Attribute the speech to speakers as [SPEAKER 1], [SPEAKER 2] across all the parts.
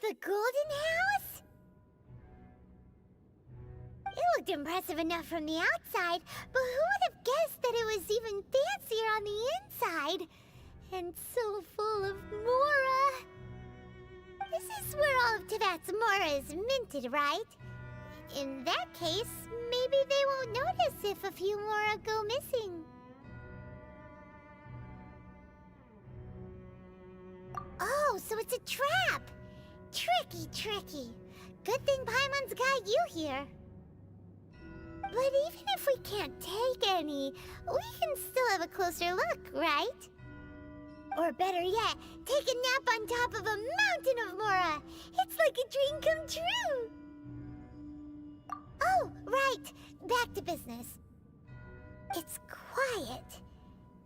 [SPEAKER 1] the Golden House? It looked impressive enough from the outside, but who would have guessed that it was even fancier on the inside? And so full of mora. This is where all of Teyvat's mora is minted, right? In that case, maybe they won't notice if a few mora go missing. Oh, so it's a trap! Tricky, tricky. Good thing Paimon's got you here. But even if we can't take any, we can still have a closer look, right? Or better yet, take a nap on top of a mountain of mora. It's like a dream come true. Oh, right. Back to business. It's quiet.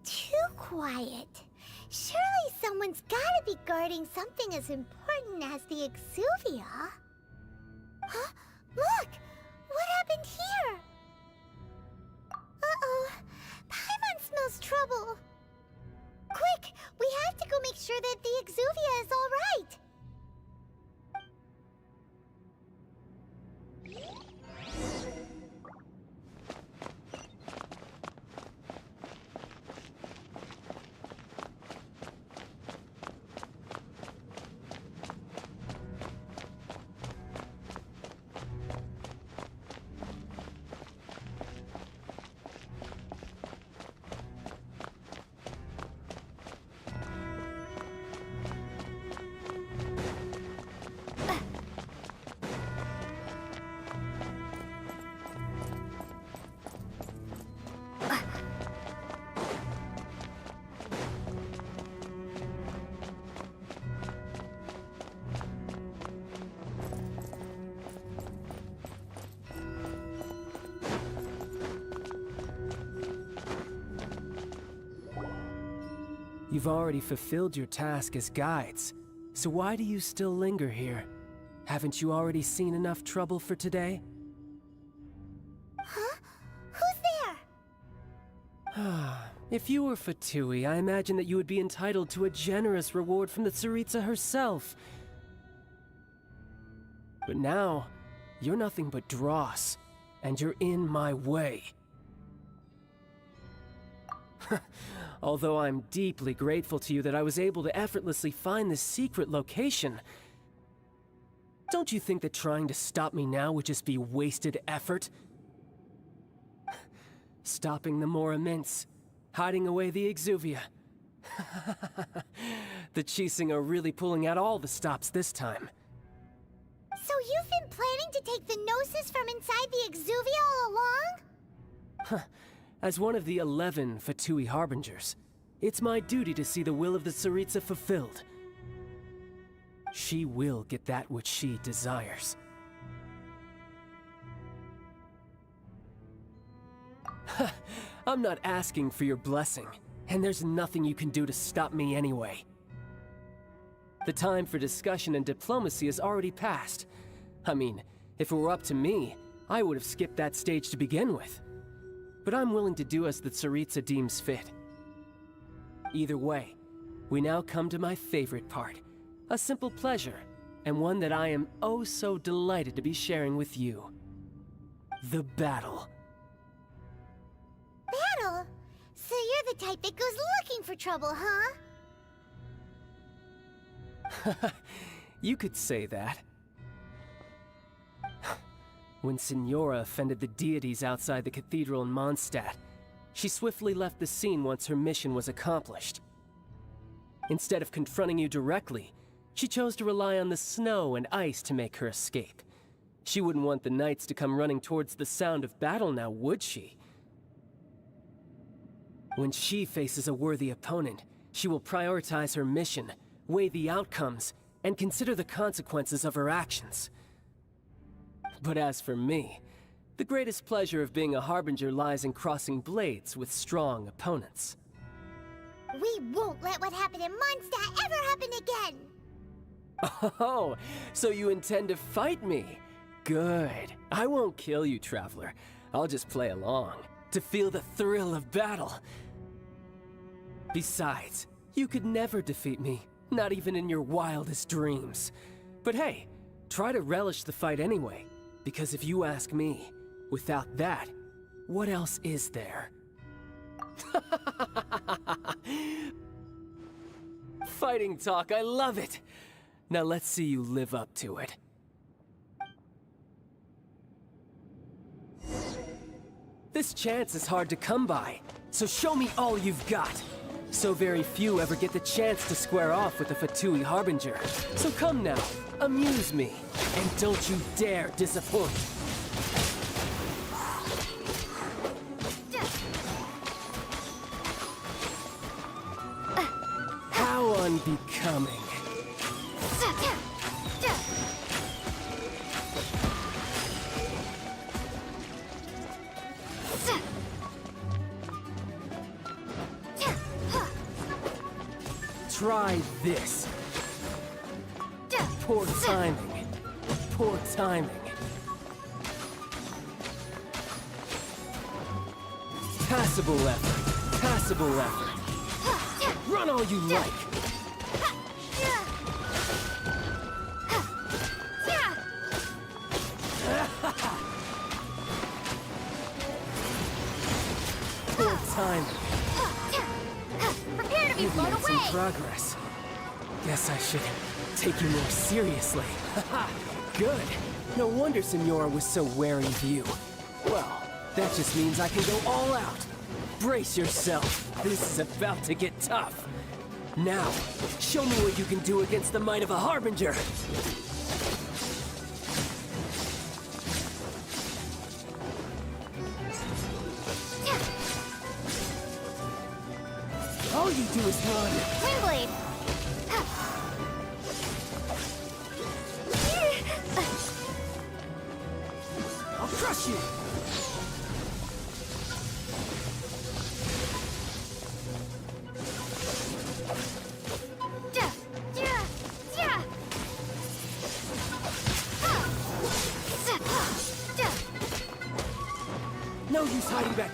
[SPEAKER 1] Too quiet. Surely someone's gotta be guarding something as important as the exuvia. Huh? Look! What happened here? Uh-oh. Paimon smells trouble. Quick! We have to go make sure that the exuvia is all right.
[SPEAKER 2] You've already fulfilled your task as guides, so why do you still linger here? Haven't you already seen enough trouble for today?
[SPEAKER 1] Huh? Who's there?
[SPEAKER 2] If you were Fatui, I imagine that you would be entitled to a generous reward from the Tsaritsa herself. But now, you're nothing but dross, and you're in my way. Although I'm deeply grateful to you that I was able to effortlessly find this secret location, don't you think that trying to stop me now would just be wasted effort? Stopping the Mora Mints, hiding away the exuvia. The Chising are really pulling out all the stops this time.
[SPEAKER 1] So you've been planning to take the Gnosis from inside the exuvia all along?
[SPEAKER 2] As one of the 11 Fatui Harbingers, it's my duty to see the will of the Tsaritsa fulfilled. She will get that which she desires. I'm not asking for your blessing, and there's nothing you can do to stop me anyway. The time for discussion and diplomacy has already passed. I mean, if it were up to me, I would have skipped that stage to begin with. But I'm willing to do as the Tsaritsa deems fit. Either way, we now come to my favorite part. A simple pleasure, and one that I am oh so delighted to be sharing with you. The battle.
[SPEAKER 1] Battle? So you're the type that goes looking for trouble, huh?
[SPEAKER 2] You could say that. When Signora offended the deities outside the cathedral in Mondstadt, she swiftly left the scene once her mission was accomplished. Instead of confronting you directly, she chose to rely on the snow and ice to make her escape. She wouldn't want the knights to come running towards the sound of battle now, would she? When she faces a worthy opponent, she will prioritize her mission, weigh the outcomes, and consider the consequences of her actions. But as for me, the greatest pleasure of being a Harbinger lies in crossing blades with strong opponents.
[SPEAKER 1] We won't let what happened in Mondstadt ever happen again!
[SPEAKER 2] Oh, so you intend to fight me? Good. I won't kill you, Traveler. I'll just play along, to feel the thrill of battle. Besides, you could never defeat me, not even in your wildest dreams. But hey, try to relish the fight anyway. Because if you ask me, without that, what else is there? Fighting talk, I love it! Now let's see you live up to it. This chance is hard to come by, so show me all you've got. So very few ever get the chance to square off with the Fatui Harbinger. So come now, amuse me, and don't you dare disappoint. How unbecoming. Try this. Poor timing. Poor timing. Passable effort. Passable effort. Run all you like. Poor timing.
[SPEAKER 1] Prepare to be
[SPEAKER 2] You've
[SPEAKER 1] blown
[SPEAKER 2] made some
[SPEAKER 1] away!
[SPEAKER 2] progress. Guess I should take you more seriously. Haha, good. No wonder Senora was so wary of you. Well, that just means I can go all out. Brace yourself. This is about to get tough. Now, show me what you can do against the might of a Harbinger. All you do is run.
[SPEAKER 1] Windblade!
[SPEAKER 2] I'll crush you. No use hiding back.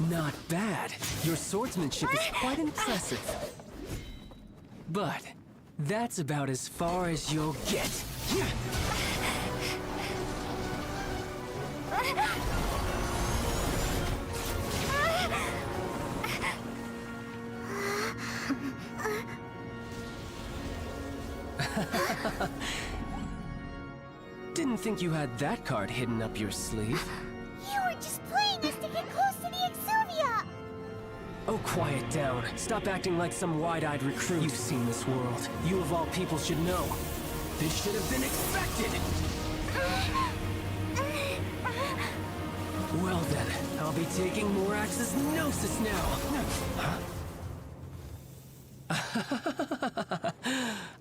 [SPEAKER 2] Not bad. Your swordsmanship is quite impressive. But that's about as far as you'll get. Didn't think you had that card hidden up your sleeve.
[SPEAKER 1] You were just playing us to get close to the Exuvia!
[SPEAKER 2] Oh, quiet down. Stop acting like some wide-eyed recruit. You've seen this world. You of all people should know. This should have been expected! Well then, I'll be taking Morax's Gnosis now! Huh?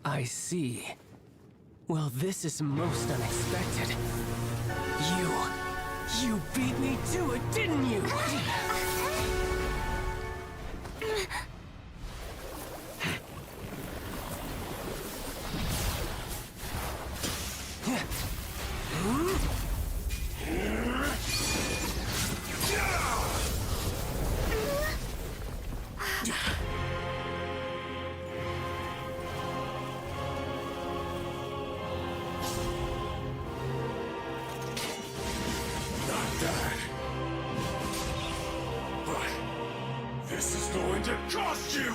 [SPEAKER 2] I see. Well, this is most unexpected. You beat me to it, didn't you?
[SPEAKER 3] This is going to cost you!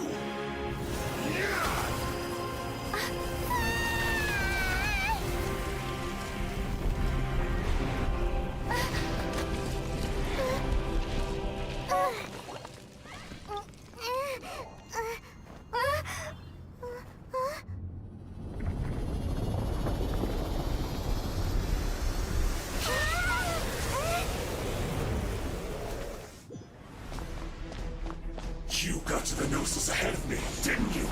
[SPEAKER 3] to the Gnosis ahead of me, didn't you?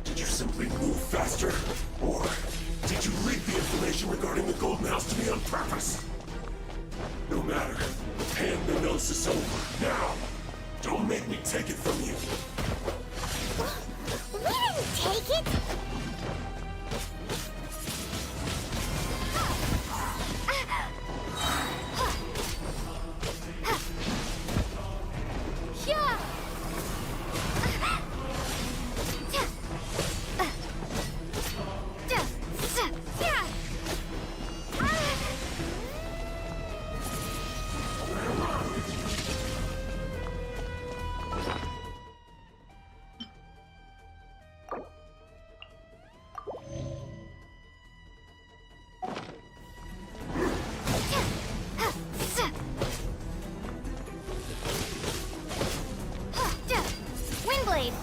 [SPEAKER 3] Did you simply move faster? Or did you leak the information regarding the Golden House to me on purpose? No matter. Hand the Gnosis over, now! Don't make me take it from you.
[SPEAKER 1] We didn't take it! Windblade!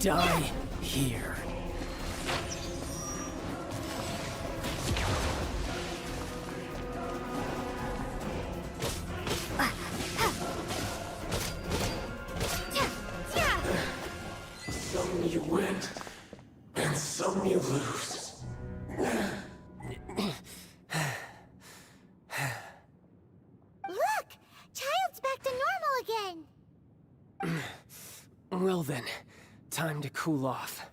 [SPEAKER 2] Die here.
[SPEAKER 3] Some you win, and some you lose.
[SPEAKER 1] Look! Child's back to normal again!
[SPEAKER 2] Well then, time to cool off.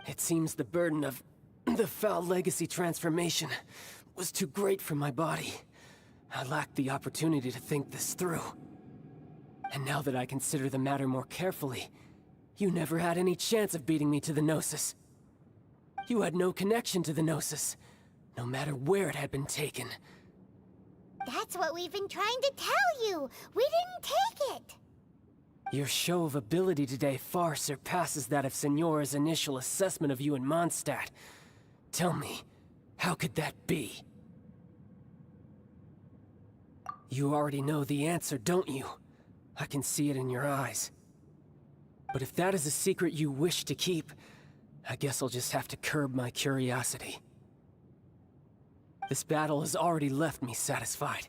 [SPEAKER 2] It seems the burden of the foul legacy transformation was too great for my body. I lacked the opportunity to think this through. And now that I consider the matter more carefully, you never had any chance of beating me to the Gnosis. You had no connection to the Gnosis, no matter where it had been taken.
[SPEAKER 1] That's what we've been trying to tell you! We didn't take it!
[SPEAKER 2] Your show of ability today far surpasses that of Signora's initial assessment of you in Mondstadt. Tell me, how could that be? You already know the answer, don't you? I can see it in your eyes. But if that is a secret you wish to keep, I guess I'll just have to curb my curiosity. This battle has already left me satisfied.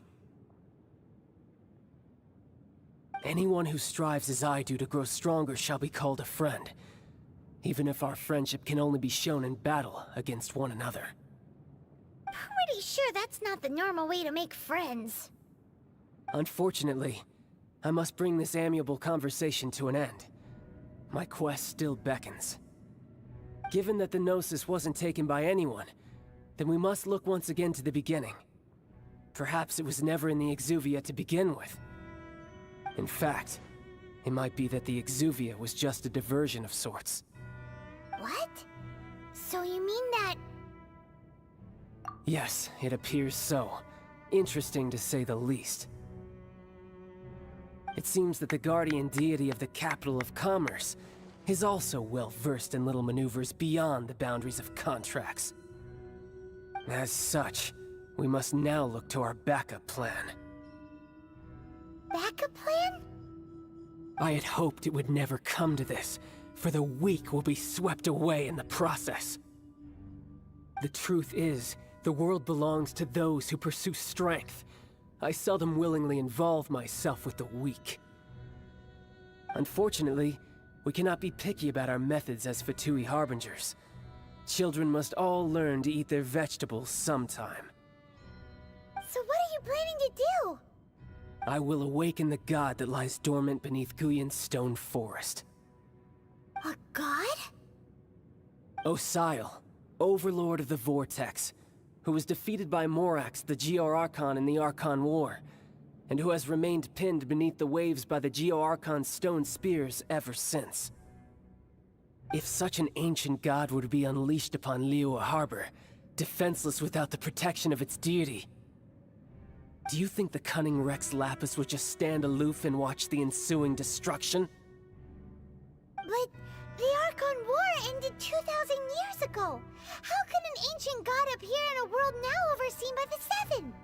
[SPEAKER 2] Anyone who strives as I do to grow stronger shall be called a friend, even if our friendship can only be shown in battle against one another.
[SPEAKER 1] Pretty sure that's not the normal way to make friends.
[SPEAKER 2] Unfortunately, I must bring this amiable conversation to an end. My quest still beckons. Given that the Gnosis wasn't taken by anyone, then we must look once again to the beginning. Perhaps it was never in the Exuvia to begin with. In fact, it might be that the Exuvia was just a diversion of sorts.
[SPEAKER 1] What? So you mean that...
[SPEAKER 2] Yes, it appears so. Interesting to say the least. It seems that the guardian deity of the capital of commerce is also well versed in little maneuvers beyond the boundaries of contracts. As such, we must now look to our backup plan.
[SPEAKER 1] backup plan?
[SPEAKER 2] I had hoped it would never come to this, for the weak will be swept away in the process. The truth is, the world belongs to those who pursue strength. I seldom willingly involve myself with the weak. Unfortunately, we cannot be picky about our methods as Fatui Harbingers. Children must all learn to eat their vegetables sometime.
[SPEAKER 1] So what are you planning to do?
[SPEAKER 2] I will awaken the god that lies dormant beneath Guyon's stone forest.
[SPEAKER 1] A god?
[SPEAKER 2] Osile, overlord of the Vortex, who was defeated by Morax, the Geo-Archon in the Archon War, and who has remained pinned beneath the waves by the Geo-Archon's stone spears ever since. If such an ancient god were to be unleashed upon Liyue Harbor, defenseless without the protection of its deity, Do you think the cunning Rex Lapis would just stand aloof and watch the ensuing destruction?
[SPEAKER 1] But the Archon War ended 2,000 years ago. How can an ancient god appear in a world now overseen by the Seven?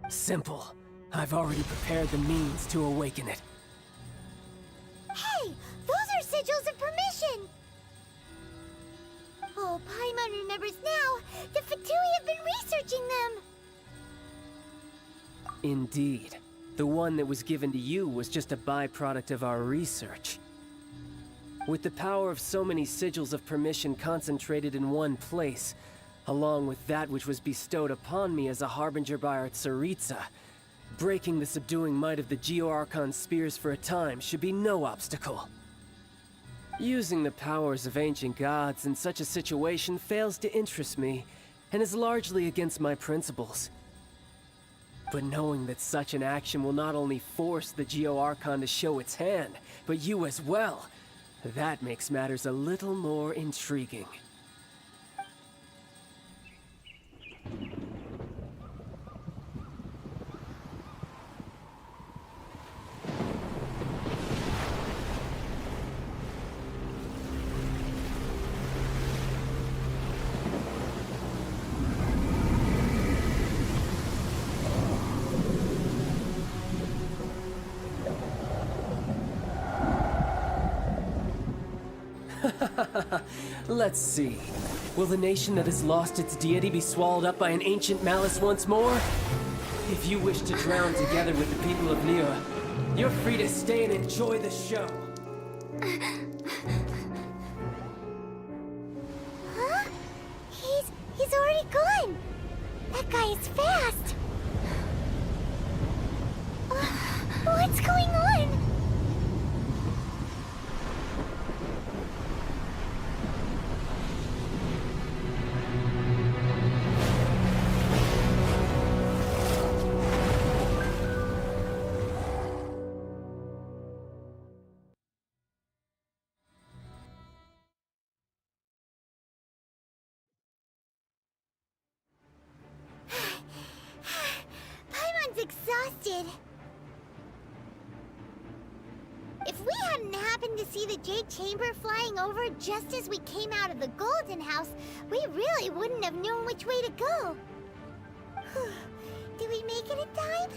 [SPEAKER 2] Simple. I've already prepared the means to awaken it.
[SPEAKER 1] Hey, those are sigils of permission! Oh, Paimon remembers now. The Fatui have been researching them.
[SPEAKER 2] Indeed. The one that was given to you was just a byproduct of our research. With the power of so many sigils of permission concentrated in one place, along with that which was bestowed upon me as a harbinger by our Tsaritsa, breaking the subduing might of the Geo-Archon spears for a time should be no obstacle. Using the powers of ancient gods in such a situation fails to interest me, and is largely against my principles. But knowing that such an action will not only force the Geo-Archon to show its hand, but you as well, that makes matters a little more intriguing. Let's see. Will the nation that has lost its deity be swallowed up by an ancient malice once more? If you wish to drown together with the people of Nira, you're free to stay and enjoy the show.
[SPEAKER 1] Huh? He's already gone. That guy is fast. What's going on? Paimon's exhausted. If we hadn't happened to see the Jade Chamber flying over just as we came out of the Golden House, we really wouldn't have known which way to go. Did we make it in time?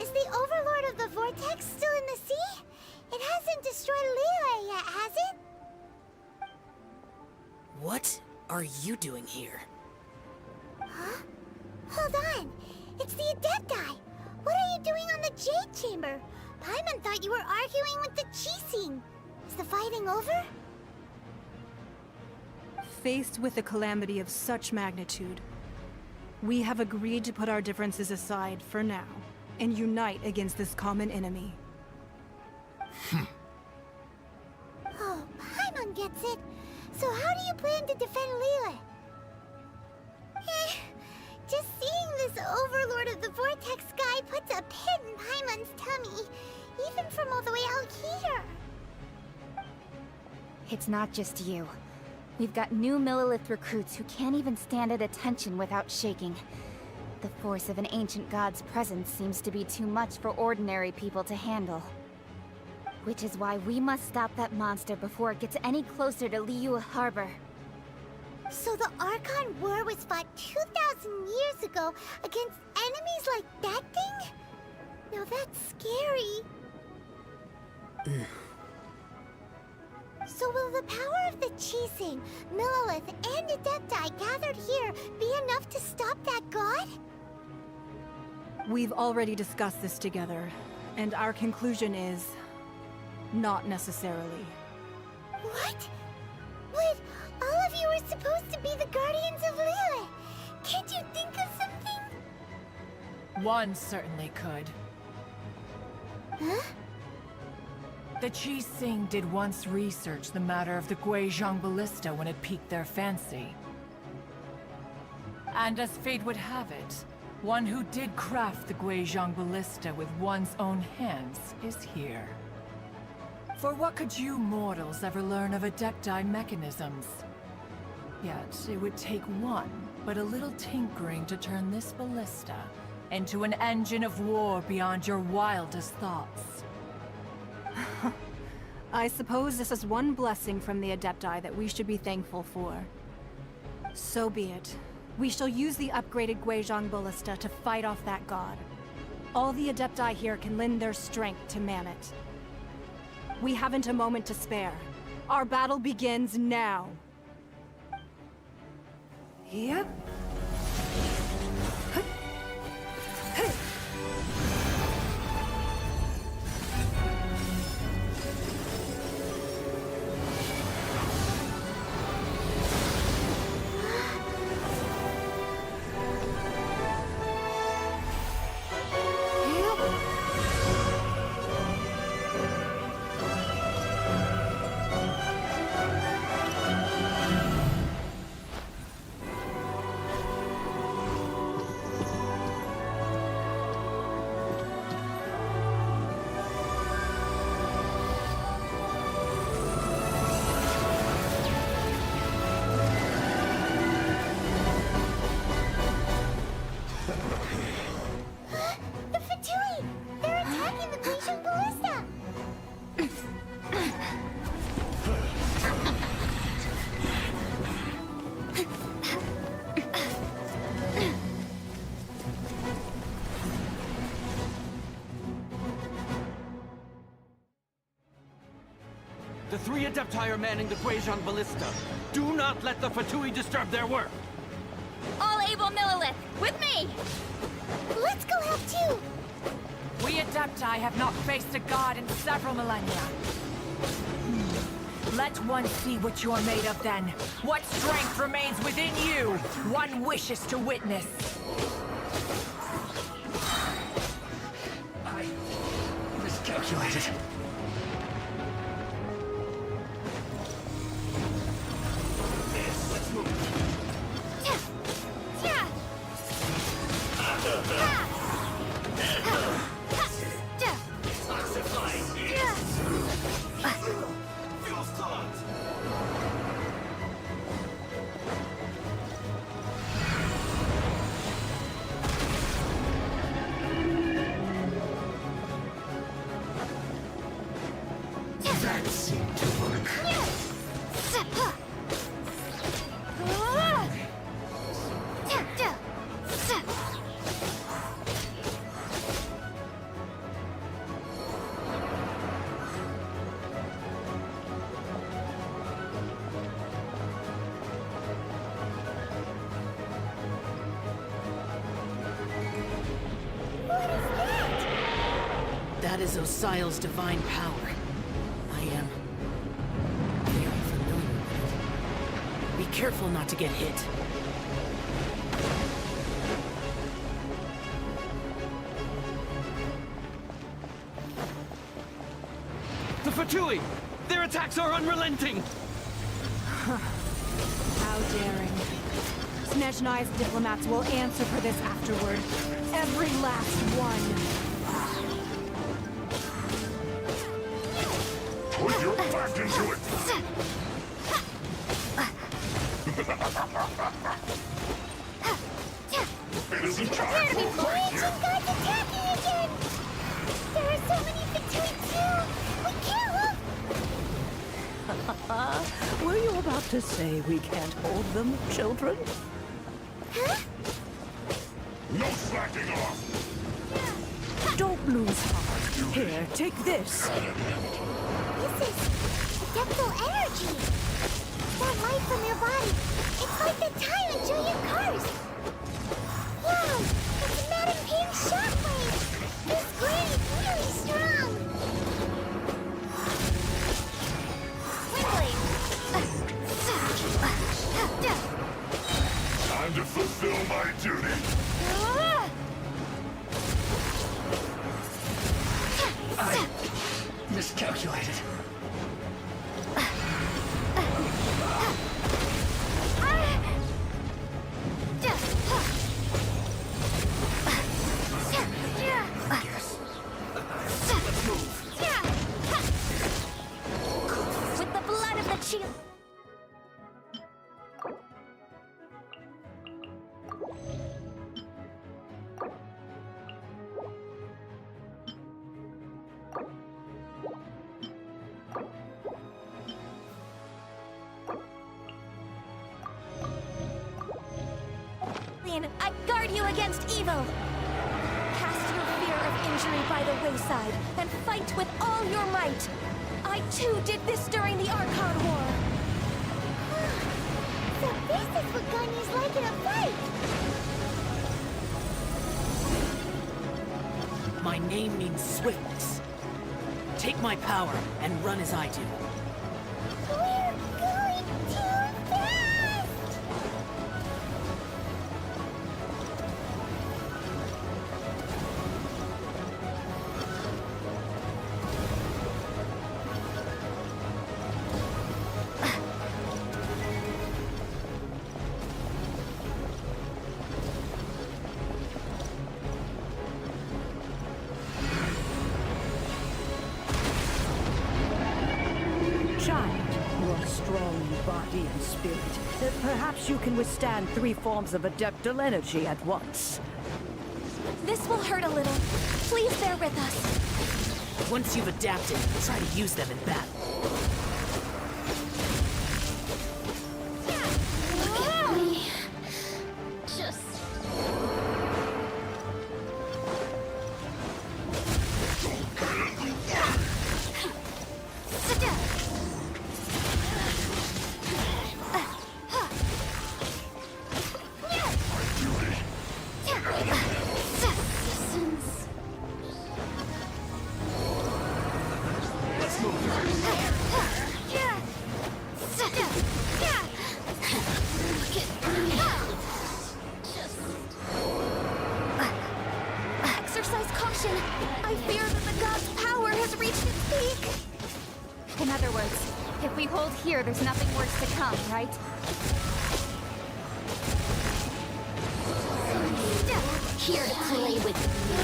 [SPEAKER 1] Is the Overlord of the Vortex still in the sea? It hasn't destroyed Liyue yet, has it?
[SPEAKER 4] What are you doing here?
[SPEAKER 1] Huh? Hold on. It's the Adepti. What are you doing on the Jade Chamber? Paimon thought you were arguing with the Chising. Is the fighting over?
[SPEAKER 5] Faced with a calamity of such magnitude, we have agreed to put our differences aside for now and unite against this common enemy.
[SPEAKER 1] Oh, Paimon gets it. So how do you plan to defend Liyue? Just seeing this Overlord of the Vortex guy puts a pit in Paimon's tummy, even from all the way out here.
[SPEAKER 6] It's not just you. We've got new Millilith recruits who can't even stand at attention without shaking. The force of an ancient god's presence seems to be too much for ordinary people to handle. Which is why we must stop that monster before it gets any closer to Liyue Harbor.
[SPEAKER 1] So the Archon War was fought 2,000 years ago against enemies like that thing? Now that's scary. So will the power of the Chising, Millilith, and Adepti gathered here be enough to stop that god?
[SPEAKER 5] We've already discussed this together, and our conclusion is... not necessarily.
[SPEAKER 1] What? But all of you were supposed to be the guardians of Liyue. Can't you think of something?
[SPEAKER 7] One certainly could.
[SPEAKER 1] Huh?
[SPEAKER 7] The Chising did once research the matter of the Guizhong ballista when it piqued their fancy. And as fate would have it, one who did craft the Guizhong ballista with one's own hands is here. For what could you mortals ever learn of Adepti mechanisms? Yet, it would take one, but a little tinkering to turn this ballista into an engine of war beyond your wildest thoughts.
[SPEAKER 5] I suppose this is one blessing from the Adepti that we should be thankful for. So be it. We shall use the upgraded Guizhong Ballista to fight off that god. All the Adepti here can lend their strength to man it. We haven't a moment to spare. Our battle begins now. Yep.
[SPEAKER 1] The Fatui! They're attacking the Genshin Ballista!
[SPEAKER 8] The three Adepti are manning the Guizhong Ballista. Do not let the Fatui disturb their work!
[SPEAKER 6] All able Millilith, with me!
[SPEAKER 1] Let's go help too!
[SPEAKER 7] We Adepti have not faced a god in several millennia. Let one see what you're made of then. What strength remains within you, one wishes to witness.
[SPEAKER 3] I miscalculated. Let's move. That seemed to work.
[SPEAKER 4] That is Osial's divine power. I am very familiar with it. Be careful not to get hit.
[SPEAKER 8] The Fatui! Their attacks are unrelenting!
[SPEAKER 5] How daring. Snezhnai's diplomats will answer for this afterward. Every last one.
[SPEAKER 3] Put your back into it! It isn't time for a fight
[SPEAKER 1] Ancient
[SPEAKER 3] yet.
[SPEAKER 1] gods attacking again! There are so many Fatui too! We can't look!
[SPEAKER 9] Were you about to say we can't hold them, children?
[SPEAKER 1] Huh?
[SPEAKER 3] No slacking off!
[SPEAKER 9] Don't lose heart. Here, take this.
[SPEAKER 1] This is adeptal energy! That light from your body, it's like the time in Julian Cars! Wow! It's Madame Pim's shockwave! This grid is really strong!
[SPEAKER 3] Time to fulfill my duty. I miscalculated.
[SPEAKER 6] With the blood of the shield.
[SPEAKER 10] evil. Cast your fear of injury by the wayside and fight with all your might. I too did this during the Archon War.
[SPEAKER 1] So this is what Ganya's like in a fight!
[SPEAKER 4] My name means swiftness. Take my power and run as I do.
[SPEAKER 1] We're going too fast!
[SPEAKER 9] Child, you are strong in body and spirit. Perhaps you can withstand 3 forms of adeptal energy at once.
[SPEAKER 10] This will hurt a little. Please bear with us.
[SPEAKER 4] Once you've adapted, try to use them in battle.
[SPEAKER 10] Look at me. Just... Sit down.
[SPEAKER 3] Let's move.
[SPEAKER 10] Exercise caution. I fear that the god's power has reached its peak.
[SPEAKER 6] In other words, if we hold here, there's nothing worse to come, right?
[SPEAKER 10] Here to play with me.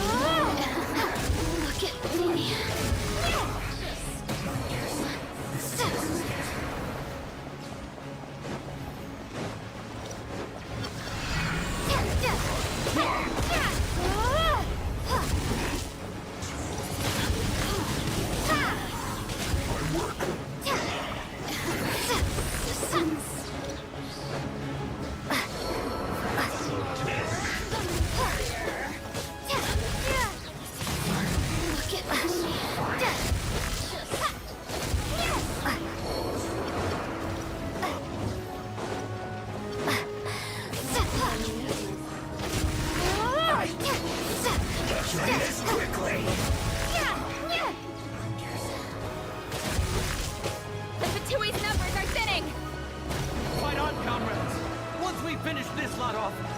[SPEAKER 10] Look at me.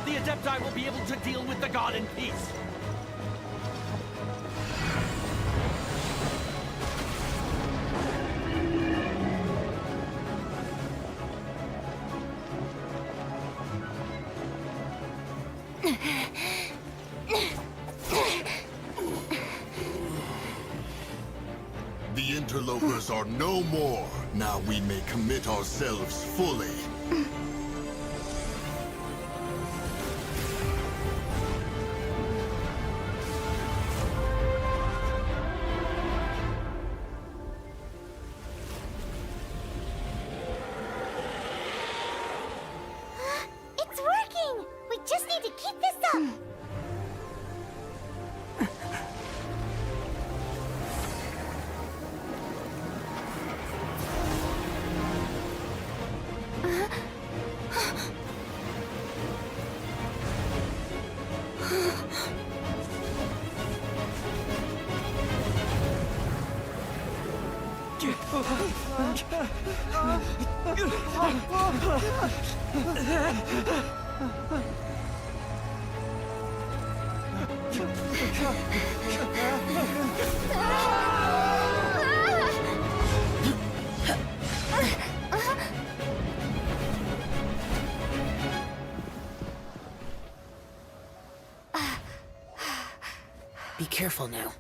[SPEAKER 8] The Adepti will be able to deal with the god in peace.
[SPEAKER 11] The interlopers are no more. Now we may commit ourselves fully.
[SPEAKER 1] It's working! We just need to keep this up!
[SPEAKER 4] Be careful now.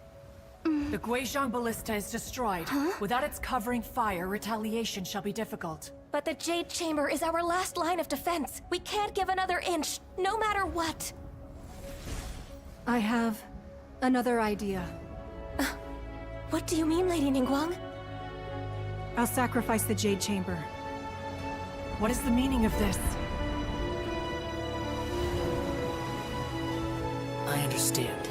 [SPEAKER 7] The Guizhong Ballista is destroyed. Without its covering fire, retaliation shall be difficult.
[SPEAKER 10] But the Jade Chamber is our last line of defense. We can't give another inch, no matter what.
[SPEAKER 5] I have another idea.
[SPEAKER 10] What do you mean, Lady Ningguang?
[SPEAKER 5] I'll sacrifice the Jade Chamber.
[SPEAKER 7] What is the meaning of this?
[SPEAKER 4] understand.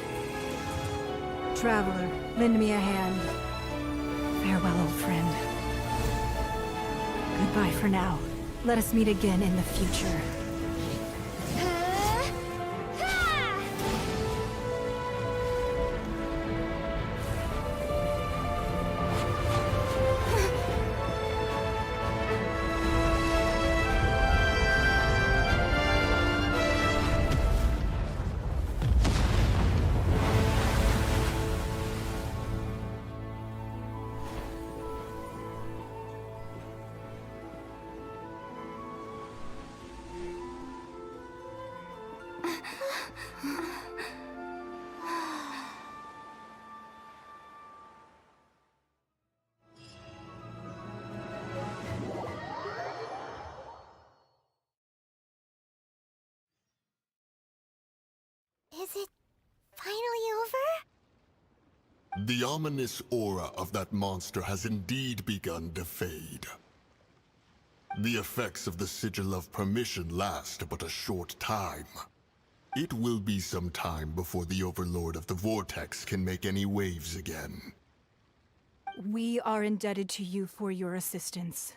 [SPEAKER 5] Traveler, lend me a hand. Farewell, old friend. Goodbye for now. Let us meet again in the future.
[SPEAKER 1] Is it finally over?
[SPEAKER 11] The ominous aura of that monster has indeed begun to fade. The effects of the Sigil of Permission last but a short time. It will be some time before the Overlord of the Vortex can make any waves again.
[SPEAKER 5] We are indebted to you for your assistance.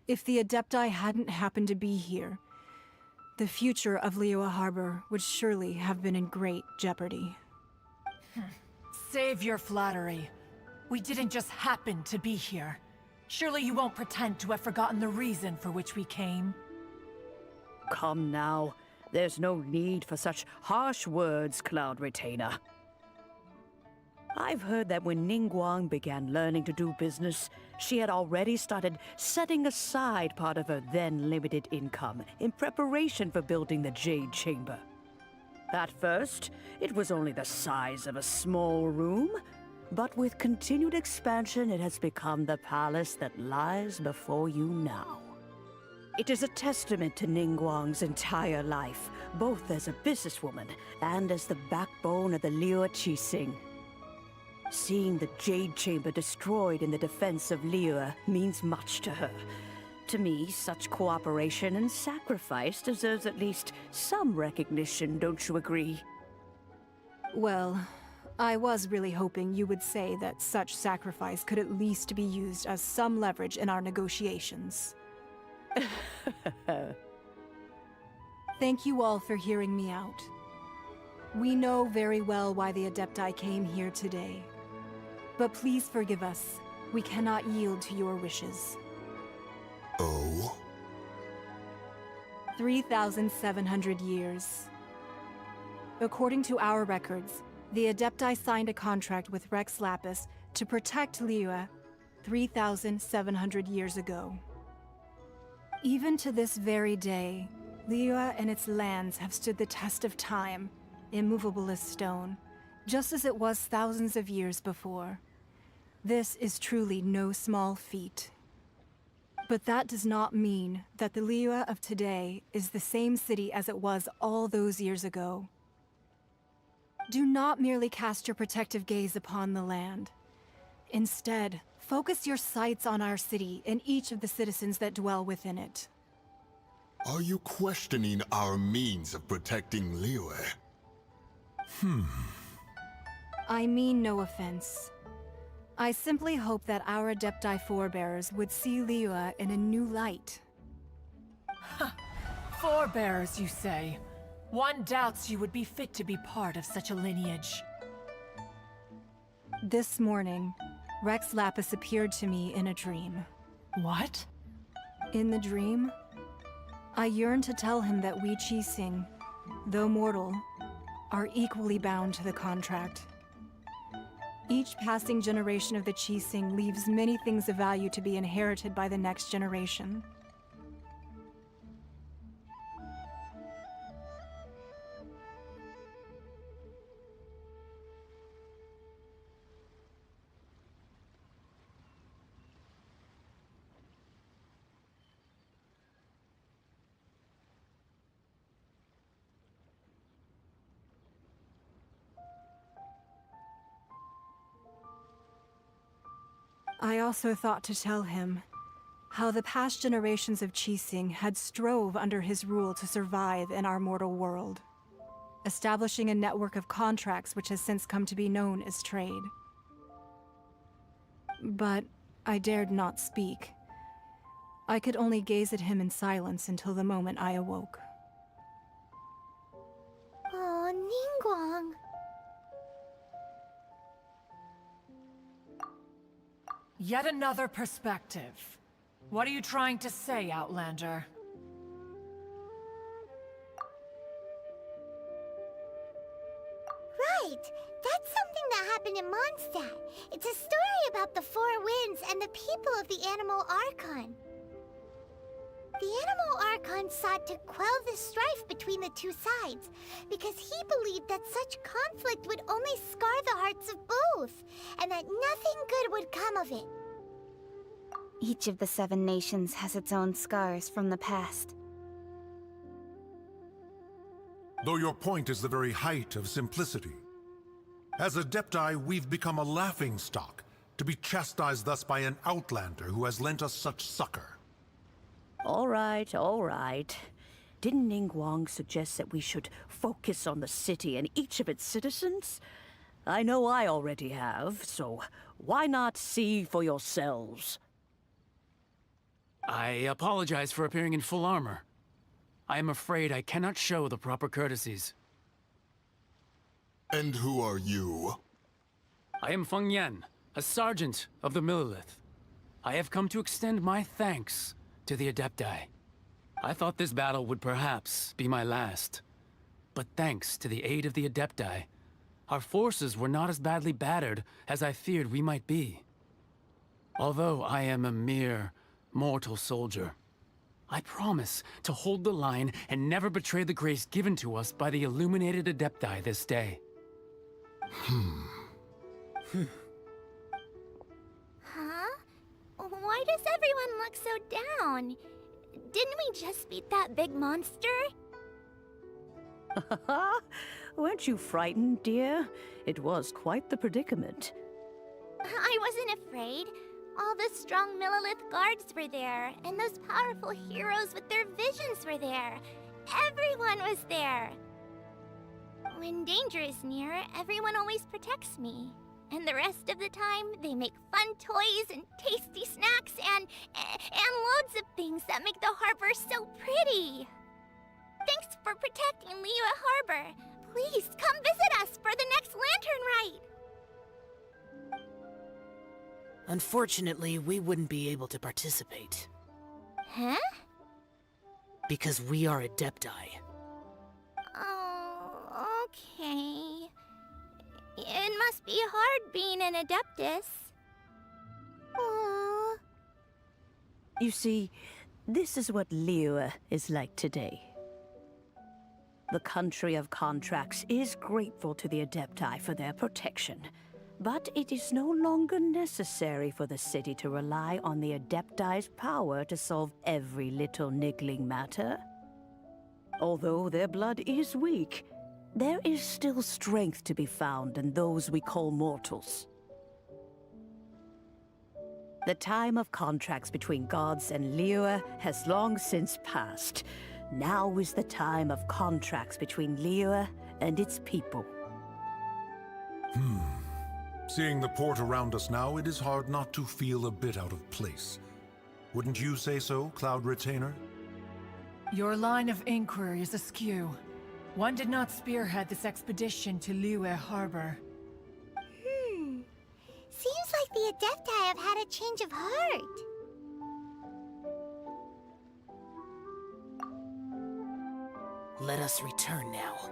[SPEAKER 5] If the Adepti hadn't happened to be here, the future of Liyue Harbor would surely have been in great jeopardy.
[SPEAKER 7] Save your flattery. We didn't just happen to be here. Surely you won't pretend to have forgotten the reason for which we came.
[SPEAKER 9] Come now. There's no need for such harsh words, Cloud Retainer. I've heard that when Ningguang began learning to do business, she had already started setting aside part of her then limited income in preparation for building the Jade Chamber. At first, it was only the size of a small room, but with continued expansion, it has become the palace that lies before you now. It is a testament to Ningguang's entire life, both as a businesswoman and as the backbone of the Liyue Qixing. Seeing the Jade Chamber destroyed in the defense of Liyue means much to her. To me, such cooperation and sacrifice deserves at least some recognition, don't you agree?
[SPEAKER 5] Well, I was really hoping you would say that such sacrifice could at least be used as some leverage in our negotiations. Thank you all for hearing me out. We know very well why the Adepti came here today. But please forgive us. We cannot yield to your wishes.
[SPEAKER 11] Oh?
[SPEAKER 5] 3,700 years. According to our records, the Adepti signed a contract with Rex Lapis to protect Liyue 3,700 years ago. Even to this very day, Liyue and its lands have stood the test of time, immovable as stone, just as it was thousands of years before. This is truly no small feat. But that does not mean that the Liyue of today is the same city as it was all those years ago. Do not merely cast your protective gaze upon the land. Instead, focus your sights on our city and each of the citizens that dwell within it.
[SPEAKER 11] Are you questioning our means of protecting Liyue?
[SPEAKER 5] I mean no offense. I simply hope that our Adepti forebears would see Liyue in a new light.
[SPEAKER 7] Forebears, you say? One doubts you would be fit to be part of such a lineage.
[SPEAKER 5] This morning, Rex Lapis appeared to me in a dream.
[SPEAKER 7] What?
[SPEAKER 5] In the dream, I yearned to tell him that we Qixing, though mortal, are equally bound to the contract. Each passing generation of the Qixing leaves many things of value to be inherited by the next generation. I also thought to tell him how the past generations of Qixing had strove under his rule to survive in our mortal world. establishing a network of contracts which has since come to be known as trade. But I dared not speak. I could only gaze at him in silence until the moment I awoke.
[SPEAKER 1] Oh, Ningguang.
[SPEAKER 7] Yet another perspective. What are you trying to say, Outlander?
[SPEAKER 1] Right! That's something that happened in Mondstadt. It's a story about the Four Winds and the people of the Animal Archon. The Animal Archon sought to quell the strife between the two sides, because he believed that such conflict would only scar the hearts of both, and that nothing good would come of it.
[SPEAKER 6] Each of the 7 nations has its own scars from the past.
[SPEAKER 12] Though your point is the very height of simplicity. As Adepti, we've become a laughingstock, to be chastised thus by an outlander who has lent us such succor.
[SPEAKER 9] All right, all right. Didn't Ningguang suggest that we should focus on the city and each of its citizens? I know I already have, so why not see for yourselves?
[SPEAKER 8] I apologize for appearing in full armor. I am afraid I cannot show the proper courtesies.
[SPEAKER 11] And who are you?
[SPEAKER 8] I am Feng Yan, a sergeant of the Millilith. I have come to extend my thanks to the Adepti. I thought this battle would perhaps be my last. But thanks to the aid of the Adepti, our forces were not as badly battered as I feared we might be. Although I am a mere mortal soldier, I promise to hold the line and never betray the grace given to us by the illuminated Adepti this day.
[SPEAKER 1] Huh? Why does everyone look so down? Didn't we just beat that big monster?
[SPEAKER 9] Weren't you frightened, dear? It was quite the predicament.
[SPEAKER 1] I wasn't afraid. All the strong Millilith guards were there, and those powerful heroes with their visions were there. Everyone was there. When danger is near, everyone always protects me. And the rest of the time, they make fun toys and tasty snacks and loads of things that make the harbor so pretty. Thanks for protecting Liyue Harbor. Please come visit us for the next lantern rite.
[SPEAKER 4] Unfortunately, we wouldn't be able to participate.
[SPEAKER 1] Huh?
[SPEAKER 4] Because we are Adepti.
[SPEAKER 1] Oh, okay. It must be hard being an Adeptus. Aww.
[SPEAKER 9] You see, this is what Liyue is like today. The country of contracts is grateful to the Adepti for their protection. But it is no longer necessary for the city to rely on the Adepti's power to solve every little niggling matter. Although their blood is weak, there is still strength to be found in those we call mortals. The time of contracts between gods and Liyue has long since passed. Now is the time of contracts between Liyue and its people.
[SPEAKER 12] Seeing the port around us now, it is hard not to feel a bit out of place. Wouldn't you say so, Cloud Retainer?
[SPEAKER 7] Your line of inquiry is askew. One did not spearhead this expedition to Liyue Harbor.
[SPEAKER 1] Seems like the Adepti have had a change of heart.
[SPEAKER 4] Let us return now.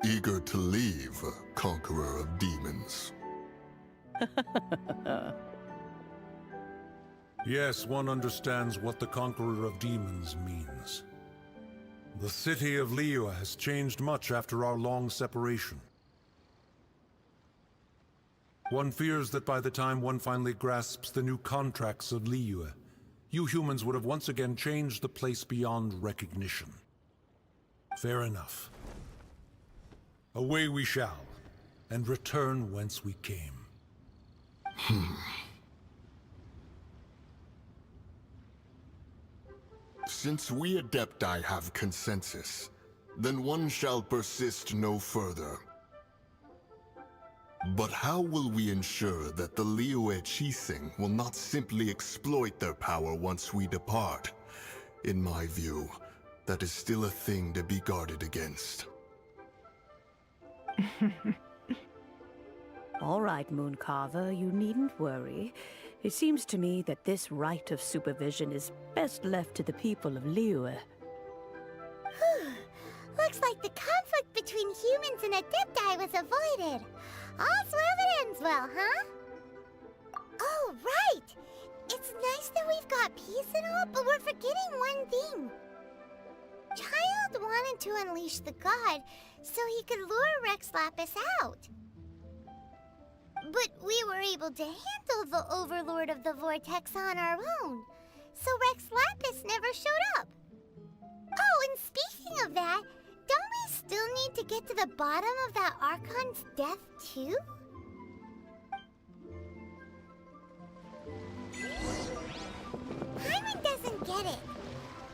[SPEAKER 11] Eager to leave, conqueror of demons.
[SPEAKER 12] Yes, one understands what the Conqueror of Demons means. The city of Liyue has changed much after our long separation. One fears that by the time one finally grasps the new contracts of Liyue, you humans would have once again changed the place beyond recognition. Fair enough. Away we shall, and return whence we came.
[SPEAKER 11] Since we Adepti have consensus, then one shall persist no further. But how will we ensure that the Liyue Qixing will not simply exploit their power once we depart? In my view, that is still a thing to be guarded against.
[SPEAKER 9] All right, Mooncarver, you needn't worry. It seems to me that this right of supervision is best left to the people of Liyue.
[SPEAKER 1] Looks like the conflict between humans and Adepti was avoided. All's well that ends well, huh? Oh, right! It's nice that we've got peace and all, but we're forgetting one thing. Child wanted to unleash the god so he could lure Rex Lapis out. But we were able to handle the Overlord of the Vortex on our own, so Rex Lapis never showed up. Oh, and speaking of that, don't we still need to get to the bottom of that Archon's death, too? Paimon doesn't get it.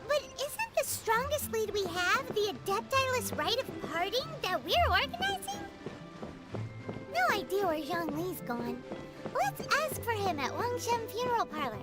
[SPEAKER 1] But isn't the strongest lead we have the Adepti-less rite of parting that we're organizing? No idea where Zhongli's gone. Let's ask for him at Wangshen Funeral Parlor.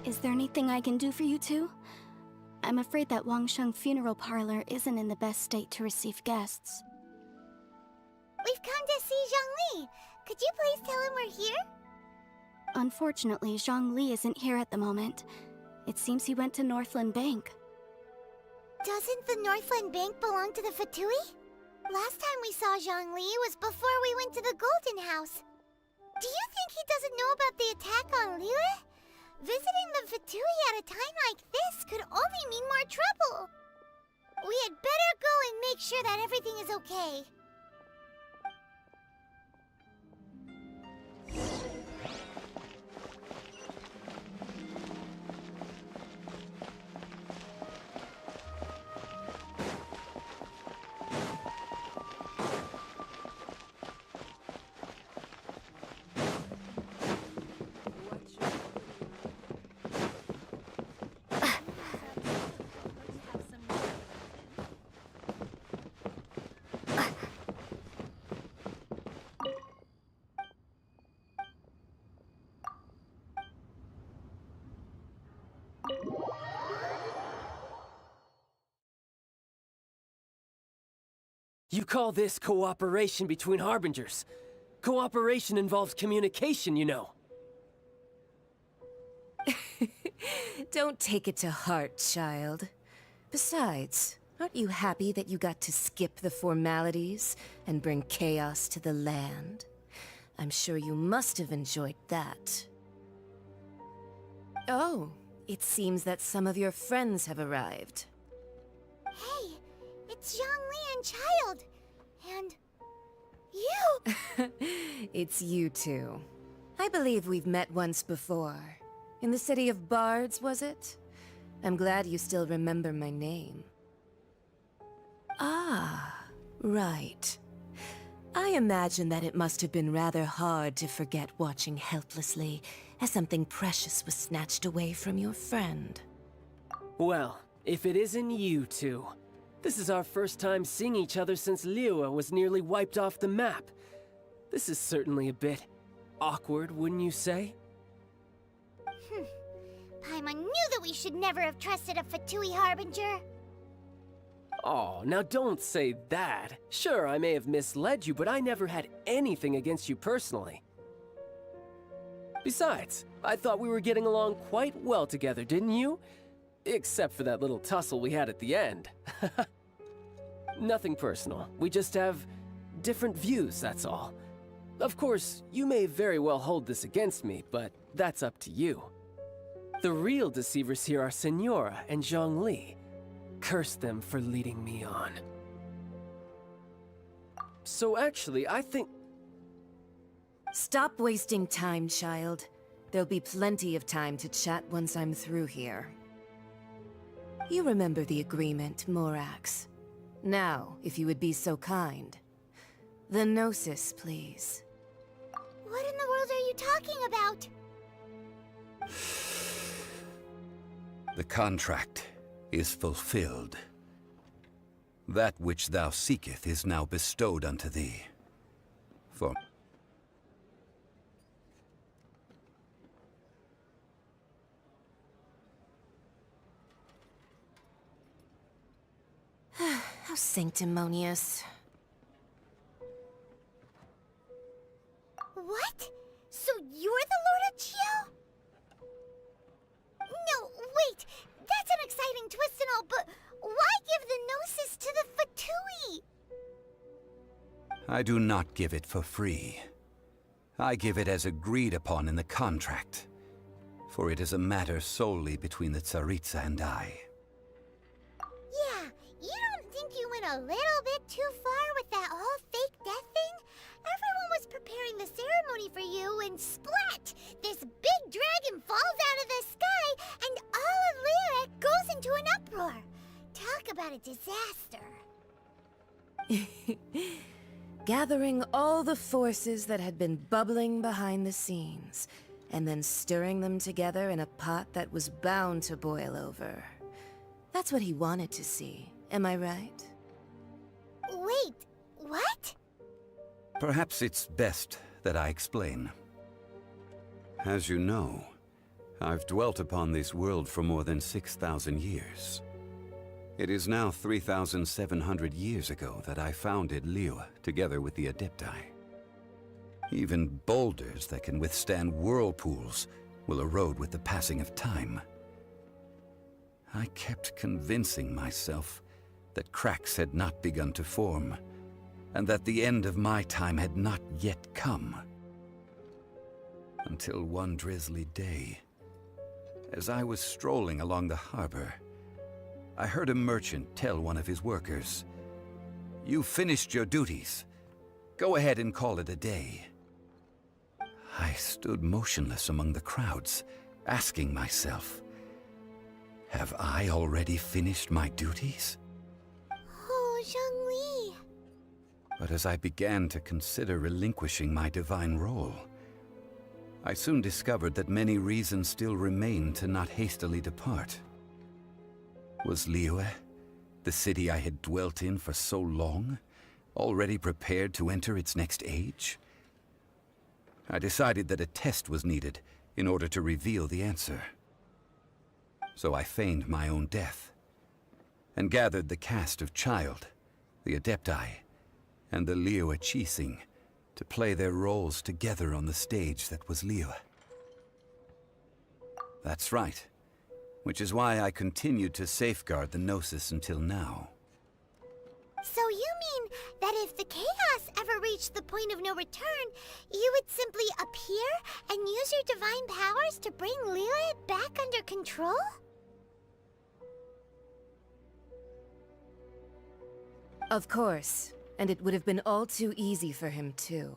[SPEAKER 10] Is there anything I can do for you two? I'm afraid that Wangsheng Funeral Parlor isn't in the best state to receive guests.
[SPEAKER 1] We've come to see Zhongli. Could you please tell him we're here?
[SPEAKER 10] Unfortunately, Zhongli isn't here at the moment. It seems he went to Northland Bank.
[SPEAKER 1] Doesn't the Northland Bank belong to the Fatui? Last time we saw Zhongli was before we went to the Golden House. Do you think he doesn't know about the attack on Liyue? Visiting the Fatui at a time like this could only mean more trouble. We had better go and make sure that everything is okay.
[SPEAKER 2] You call this cooperation between Harbingers? Cooperation involves communication, you know.
[SPEAKER 13] Don't take it to heart, child. Besides, aren't you happy that you got to skip the formalities and bring chaos to the land? I'm sure you must have enjoyed that. Oh, it seems that some of your friends have arrived.
[SPEAKER 1] Hey, it's Zhongli and Child. And... you!
[SPEAKER 13] It's you two. I believe we've met once before. In the City of Bards, was it? I'm glad you still remember my name. Ah, right. I imagine that it must have been rather hard to forget watching helplessly as something precious was snatched away from your friend.
[SPEAKER 2] Well, if it isn't you two. This is our first time seeing each other since Liyue was nearly wiped off the map. This is certainly a bit awkward, wouldn't you say?
[SPEAKER 1] Paimon knew that we should never have trusted a Fatui Harbinger.
[SPEAKER 2] Oh, now don't say that. Sure, I may have misled you, but I never had anything against you personally. Besides, I thought we were getting along quite well together, didn't you? Except for that little tussle we had at the end. Nothing personal. We just have different views, that's all. Of course, you may very well hold this against me, but that's up to you. The real deceivers here are Senora and Zhongli. Curse them for leading me on. So actually, I think...
[SPEAKER 13] Stop wasting time, child. There'll be plenty of time to chat once I'm through here. You remember the agreement, Morax. Now, if you would be so kind. The Gnosis, please.
[SPEAKER 1] What in the world are you talking about?
[SPEAKER 14] The contract is fulfilled. That which thou seeketh is now bestowed unto thee. For...
[SPEAKER 13] How sanctimonious.
[SPEAKER 1] What? So you're the Lord of Chiao? No, wait! That's an exciting twist and all, but why give the Gnosis to the Fatui?
[SPEAKER 14] I do not give it for free. I give it as agreed upon in the contract, for it is a matter solely between the Tsaritsa and I.
[SPEAKER 1] Yeah, you don't think you went a little bit too far with that whole fake death thing? Everyone was preparing the ceremony for you, and splat! This big dragon falls out of the sky, and all of Lyric goes into an uproar. Talk about a disaster.
[SPEAKER 13] Gathering all the forces that had been bubbling behind the scenes, and then stirring them together in a pot that was bound to boil over. That's what he wanted to see, am I right?
[SPEAKER 1] Wait, what?
[SPEAKER 14] Perhaps it's best that I explain. As you know, I've dwelt upon this world for more than 6,000 years. It is now 3,700 years ago that I founded Liyue together with the Adepti. Even boulders that can withstand whirlpools will erode with the passing of time. I kept convincing myself that cracks had not begun to form, and that the end of my time had not yet come. Until one drizzly day, as I was strolling along the harbor, I heard a merchant tell one of his workers, "You've finished your duties. Go ahead and call it a day." I stood motionless among the crowds, asking myself, have I already finished my duties?
[SPEAKER 1] Oh, Zhongli.
[SPEAKER 14] But as I began to consider relinquishing my divine role, I soon discovered that many reasons still remained to not hastily depart. Was Liyue, the city I had dwelt in for so long, already prepared to enter its next age? I decided that a test was needed in order to reveal the answer. So I feigned my own death, and gathered the cast of Child, the Adepti, and the Liyue Chising to play their roles together on the stage that was Liyue. That's right. Which is why I continued to safeguard the Gnosis until now.
[SPEAKER 1] So you mean that if the chaos ever reached the point of no return, you would simply appear and use your divine powers to bring Liyue back under control?
[SPEAKER 13] Of course, and it would have been all too easy for him too.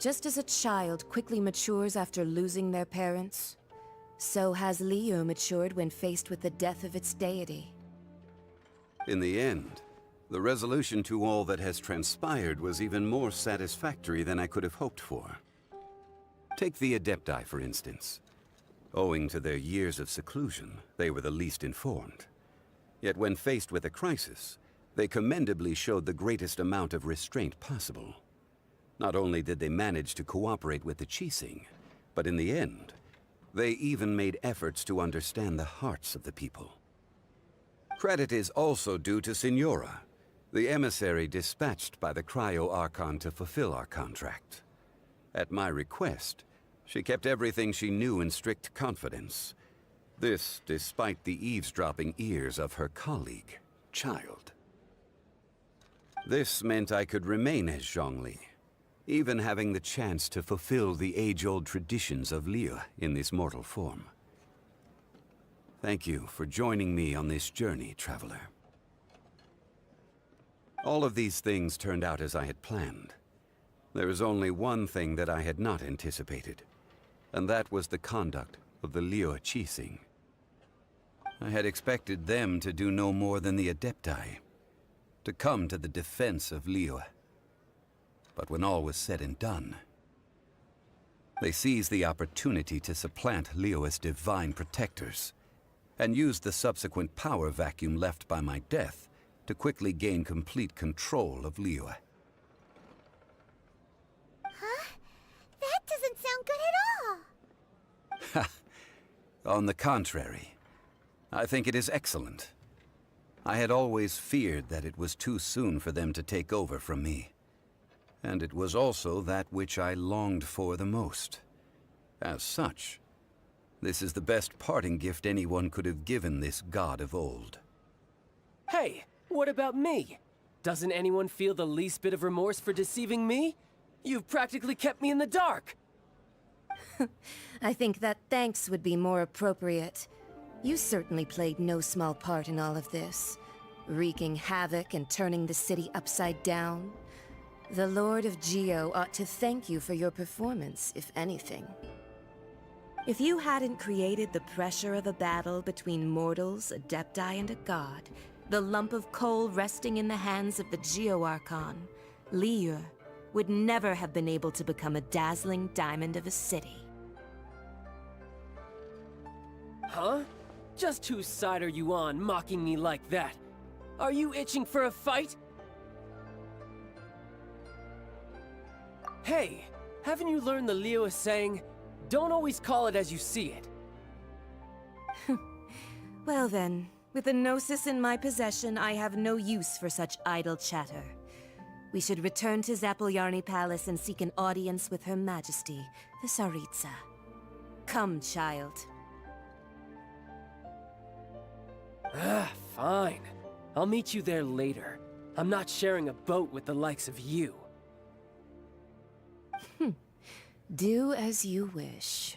[SPEAKER 13] Just as a child quickly matures after losing their parents, so has Liyue matured when faced with the death of its deity.
[SPEAKER 14] In the end, the resolution to all that has transpired was even more satisfactory than I could have hoped for. Take the Adepti, for instance. Owing to their years of seclusion, they were the least informed. Yet when faced with a crisis, they commendably showed the greatest amount of restraint possible. Not only did they manage to cooperate with the Qixing, but in the end, they even made efforts to understand the hearts of the people. Credit is also due to Signora, the emissary dispatched by the Cryo-Archon to fulfill our contract. At my request, she kept everything she knew in strict confidence. This despite the eavesdropping ears of her colleague, Child. This meant I could remain as Zhongli, even having the chance to fulfill the age-old traditions of Liyue in this mortal form. Thank you for joining me on this journey, Traveler. All of these things turned out as I had planned. There is only one thing that I had not anticipated, and that was the conduct of the Liyue Qixing. I had expected them to do no more than the Adepti, to come to the defense of Liyue. But when all was said and done, they seized the opportunity to supplant Liyue's divine protectors, and used the subsequent power vacuum left by my death to quickly gain complete control of Liyue.
[SPEAKER 1] Huh? That doesn't sound good at all!
[SPEAKER 14] On the contrary, I think it is excellent. I had always feared that it was too soon for them to take over from me. And it was also that which I longed for the most. As such, this is the best parting gift anyone could have given this god of old.
[SPEAKER 2] Hey, what about me? Doesn't anyone feel the least bit of remorse for deceiving me? You've practically kept me in the dark!
[SPEAKER 13] I think that thanks would be more appropriate. You certainly played no small part in all of this, wreaking havoc and turning the city upside down. The Lord of Geo ought to thank you for your performance, if anything. If you hadn't created the pressure of a battle between mortals, Adepti, and a god, the lump of coal resting in the hands of the Geo-Archon, Liyue, would never have been able to become a dazzling diamond of a city.
[SPEAKER 2] Huh? Just whose side are you on, mocking me like that? Are you itching for a fight? Hey, haven't you learned the Liyue saying, don't always call it as you see it?
[SPEAKER 13] Well then, with the Gnosis in my possession, I have no use for such idle chatter. We should return to Zapolyarny Palace and seek an audience with Her Majesty, the Tsaritsa. Come, child.
[SPEAKER 2] Fine. I'll meet you there later. I'm not sharing a boat with the likes of you.
[SPEAKER 13] Do as you wish.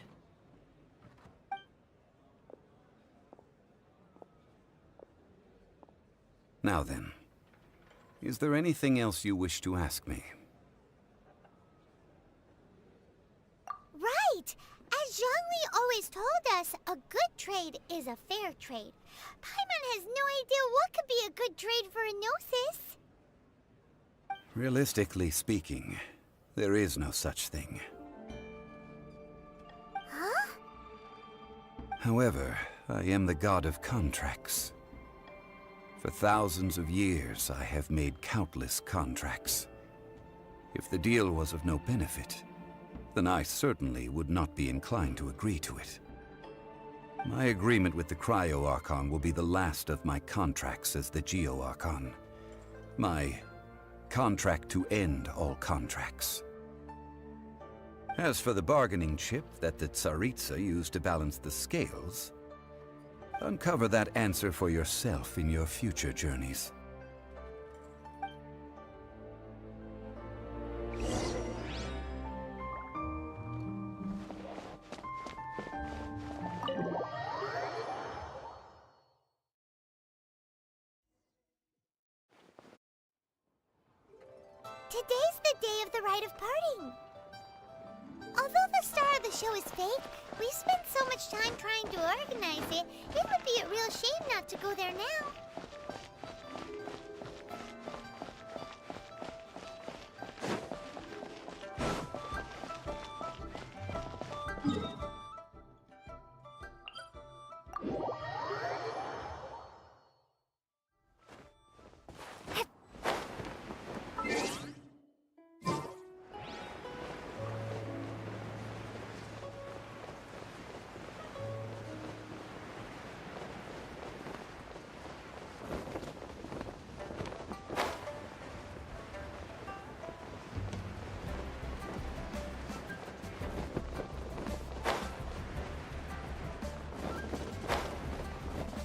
[SPEAKER 14] Now then, is there anything else you wish to ask me?
[SPEAKER 1] Right! As Zhongli always told us, a good trade is a fair trade. Paimon has no idea what could be a good trade for a Gnosis.
[SPEAKER 14] Realistically speaking, there is no such thing.
[SPEAKER 1] Huh?
[SPEAKER 14] However, I am the god of contracts. For thousands of years, I have made countless contracts. If the deal was of no benefit, then I certainly would not be inclined to agree to it. My agreement with the Cryo-Archon will be the last of my contracts as the Geo-Archon. My contract to end all contracts. As for the bargaining chip that the Tsaritsa used to balance the scales, uncover that answer for yourself in your future journeys.
[SPEAKER 1] Today's the day of the rite of parting. Although the star of the show is fake, we spent so much time trying to organize it, it would be a real shame not to go there now.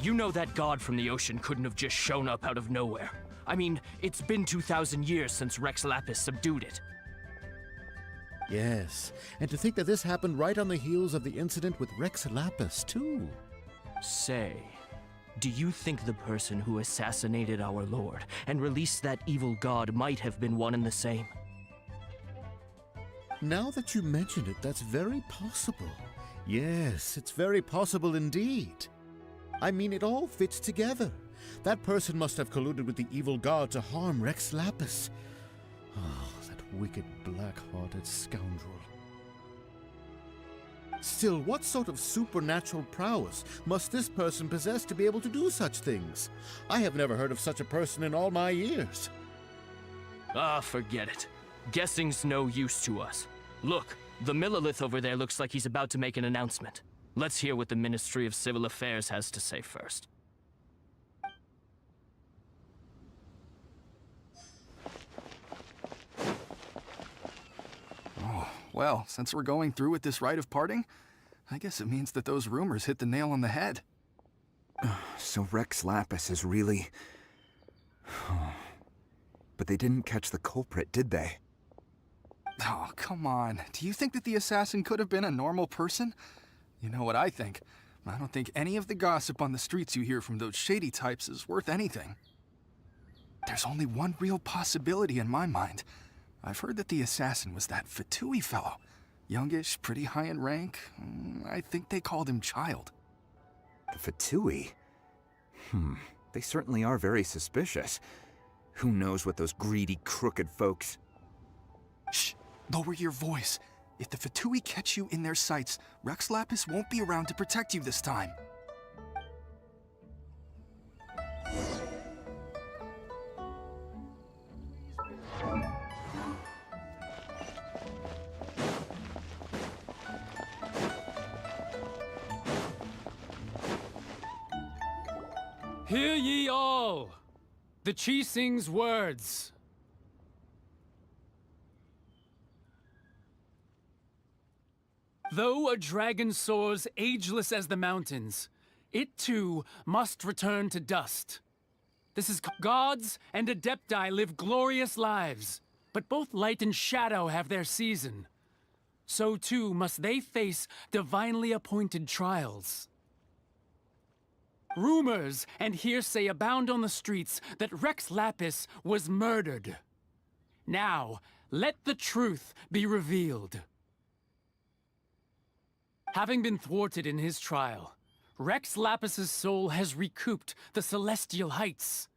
[SPEAKER 15] You know that god from the ocean couldn't have just shown up out of nowhere. I mean, it's been 2,000 years since Rex Lapis subdued it.
[SPEAKER 16] Yes, and to think that this happened right on the heels of the incident with Rex Lapis, too.
[SPEAKER 15] Say, do you think the person who assassinated our lord and released that evil god might have been one and the same?
[SPEAKER 16] Now that you mention it, that's very possible. Yes, it's very possible indeed. I mean, it all fits together. That person must have colluded with the evil god to harm Rex Lapis. Oh, that wicked, black-hearted scoundrel. Still, what sort of supernatural prowess must this person possess to be able to do such things? I have never heard of such a person in all my years.
[SPEAKER 15] Ah, forget it. Guessing's no use to us. Look, the Millilith over there looks like he's about to make an announcement. Let's hear what the Ministry of Civil Affairs has to say first.
[SPEAKER 17] Oh, well, since we're going through with this rite of parting, I guess it means that those rumors hit the nail on the head.
[SPEAKER 18] So Rex Lapis is really... But they didn't catch the culprit, did they?
[SPEAKER 17] Oh, come on. Do you think that the assassin could have been a normal person? You know what I think. I don't think any of the gossip on the streets you hear from those shady types is worth anything. There's only one real possibility in my mind. I've heard that the assassin was that Fatui fellow. Youngish, pretty high in rank. I think they called him Child.
[SPEAKER 18] The Fatui? They certainly are very suspicious. Who knows what those greedy, crooked folks...
[SPEAKER 17] Shh! Lower your voice. If the Fatui catch you in their sights, Rex Lapis won't be around to protect you this time.
[SPEAKER 8] Hear ye all! The Chising's words. Though a dragon soars ageless as the mountains, it too must return to dust. This is gods and adepti live glorious lives, but both light and shadow have their season. So too must they face divinely appointed trials. Rumors and hearsay abound on the streets that Rex Lapis was murdered. Now, let the truth be revealed. Having been thwarted in his trial, Rex Lapis's soul has recouped the celestial heights.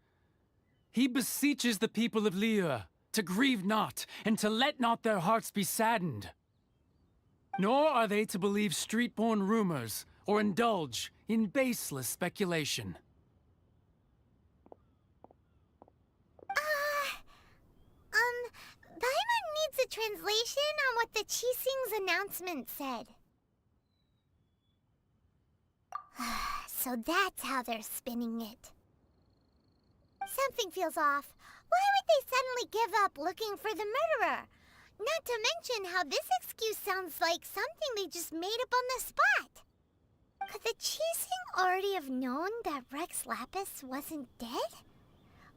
[SPEAKER 8] He beseeches the people of Liyue to grieve not and to let not their hearts be saddened. Nor are they to believe street-born rumors or indulge in baseless speculation.
[SPEAKER 1] Paimon needs a translation on what the Chising's announcement said. So that's how they're spinning it. Something feels off. Why would they suddenly give up looking for the murderer? Not to mention how this excuse sounds like something they just made up on the spot. Could the Qixing already have known that Rex Lapis wasn't dead?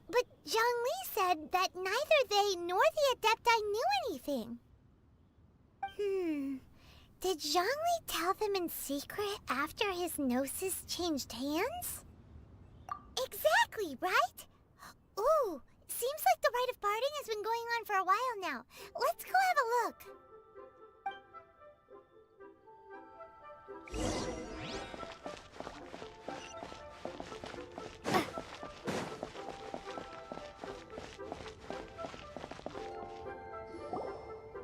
[SPEAKER 1] But Zhongli said that neither they nor the Adepti knew anything. Did Zhongli tell them in secret after his gnosis changed hands? Exactly, right? Ooh, seems like the rite of parting has been going on for a while now. Let's go have a look.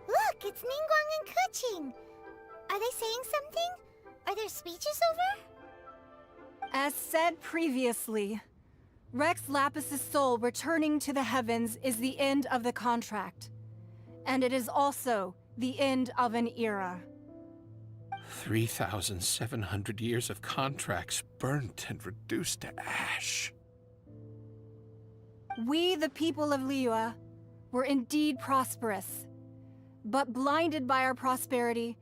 [SPEAKER 1] Look, it's Ningguang and Keqing. Are they saying something? Are their speeches over?
[SPEAKER 5] As said previously, Rex Lapis's soul returning to the heavens is the end of the contract. And it is also the end of an era.
[SPEAKER 19] 3,700 years of contracts burnt and reduced to ash.
[SPEAKER 5] We, the people of Liyue, were indeed prosperous. But blinded by our prosperity,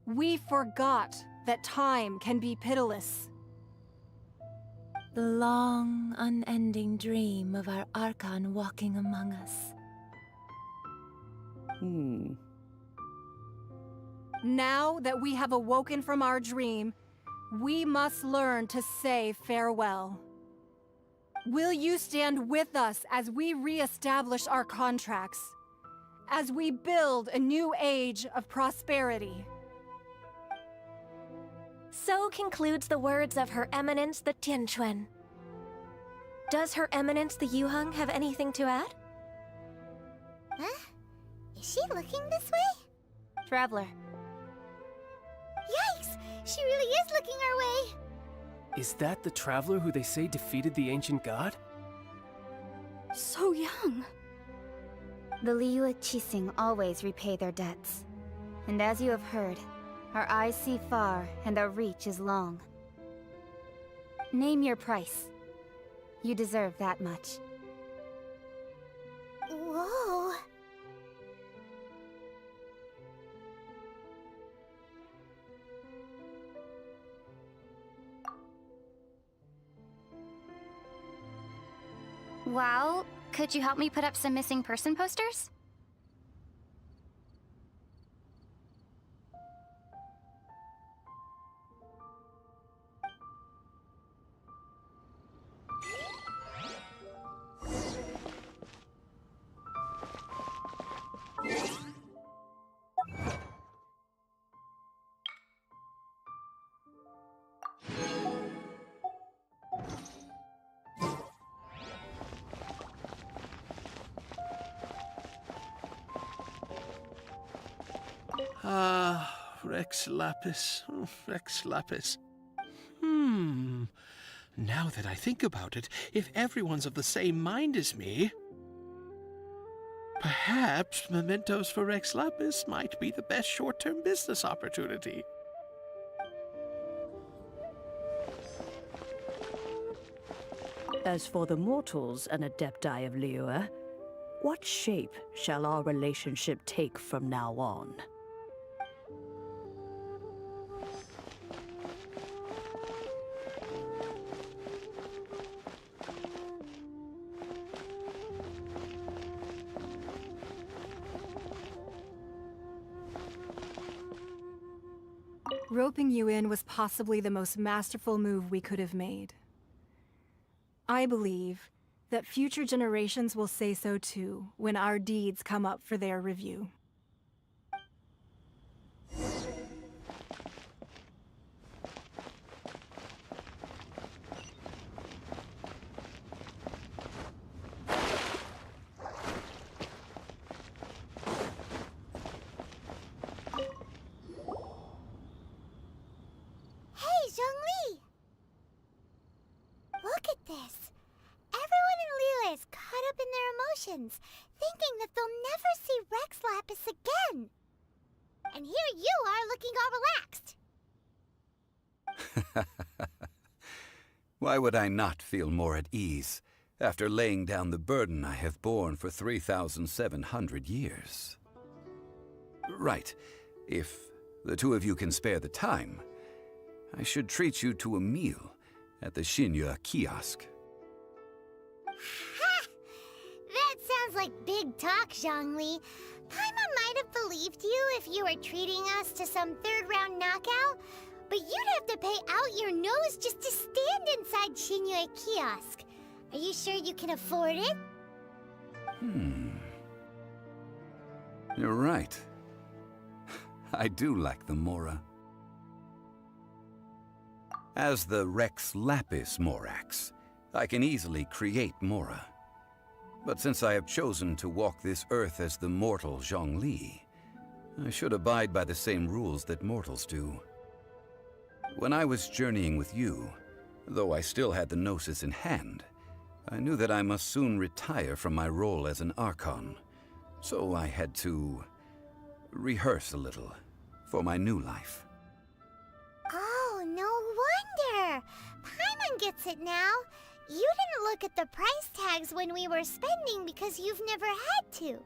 [SPEAKER 5] we forgot that time can be pitiless.
[SPEAKER 10] The long, unending dream of our Archon walking among us.
[SPEAKER 5] Now that we have awoken from our dream, we must learn to say farewell. Will you stand with us as we re-establish our contracts? As we build a new age of prosperity?
[SPEAKER 10] So concludes the words of Her Eminence the Tianquan. Does Her Eminence the Yuheng have anything to add?
[SPEAKER 1] Huh? Is she looking this way?
[SPEAKER 6] Traveler.
[SPEAKER 1] Yikes! She really is looking our way!
[SPEAKER 2] Is that the traveler who they say defeated the ancient god?
[SPEAKER 6] So young. The Liyue Qixing always repay their debts. And as you have heard, our eyes see far and our reach is long. Name your price. You deserve that much.
[SPEAKER 1] Whoa!
[SPEAKER 6] Well, could you help me put up some missing person posters?
[SPEAKER 19] Rex Lapis. Rex Lapis. Now that I think about it, if everyone's of the same mind as me, perhaps mementos for Rex Lapis might be the best short-term business opportunity.
[SPEAKER 9] As for the mortals and adepti of Liyue, what shape shall our relationship take from now on?
[SPEAKER 5] Roping you in was possibly the most masterful move we could have made. I believe that future generations will say so too when our deeds come up for their review.
[SPEAKER 1] Hey, Zhongli! Look at this. Everyone in Liyue is caught up in their emotions, thinking that they'll never see Rex Lapis again. And here you are looking all relaxed.
[SPEAKER 14] Why would I not feel more at ease after laying down the burden I have borne for 3,700 years? Right. If the two of you can spare the time, I should treat you to a meal at the Shinya kiosk.
[SPEAKER 1] Ha! That sounds like big talk, Zhongli. Paimon might have believed you if you were treating us to some third-round knockout, but you'd have to pay out your nose just to stand inside Shinya kiosk. Are you sure you can afford it?
[SPEAKER 14] You're right. I do like the Mora. As the Rex Lapis Morax, I can easily create Mora. But since I have chosen to walk this earth as the mortal Zhongli, I should abide by the same rules that mortals do. When I was journeying with you, though I still had the Gnosis in hand, I knew that I must soon retire from my role as an Archon, so I had to rehearse a little for my new life.
[SPEAKER 1] Oh, no wonder! Paimon gets it now. You didn't look at the price tags when we were spending because you've never had to.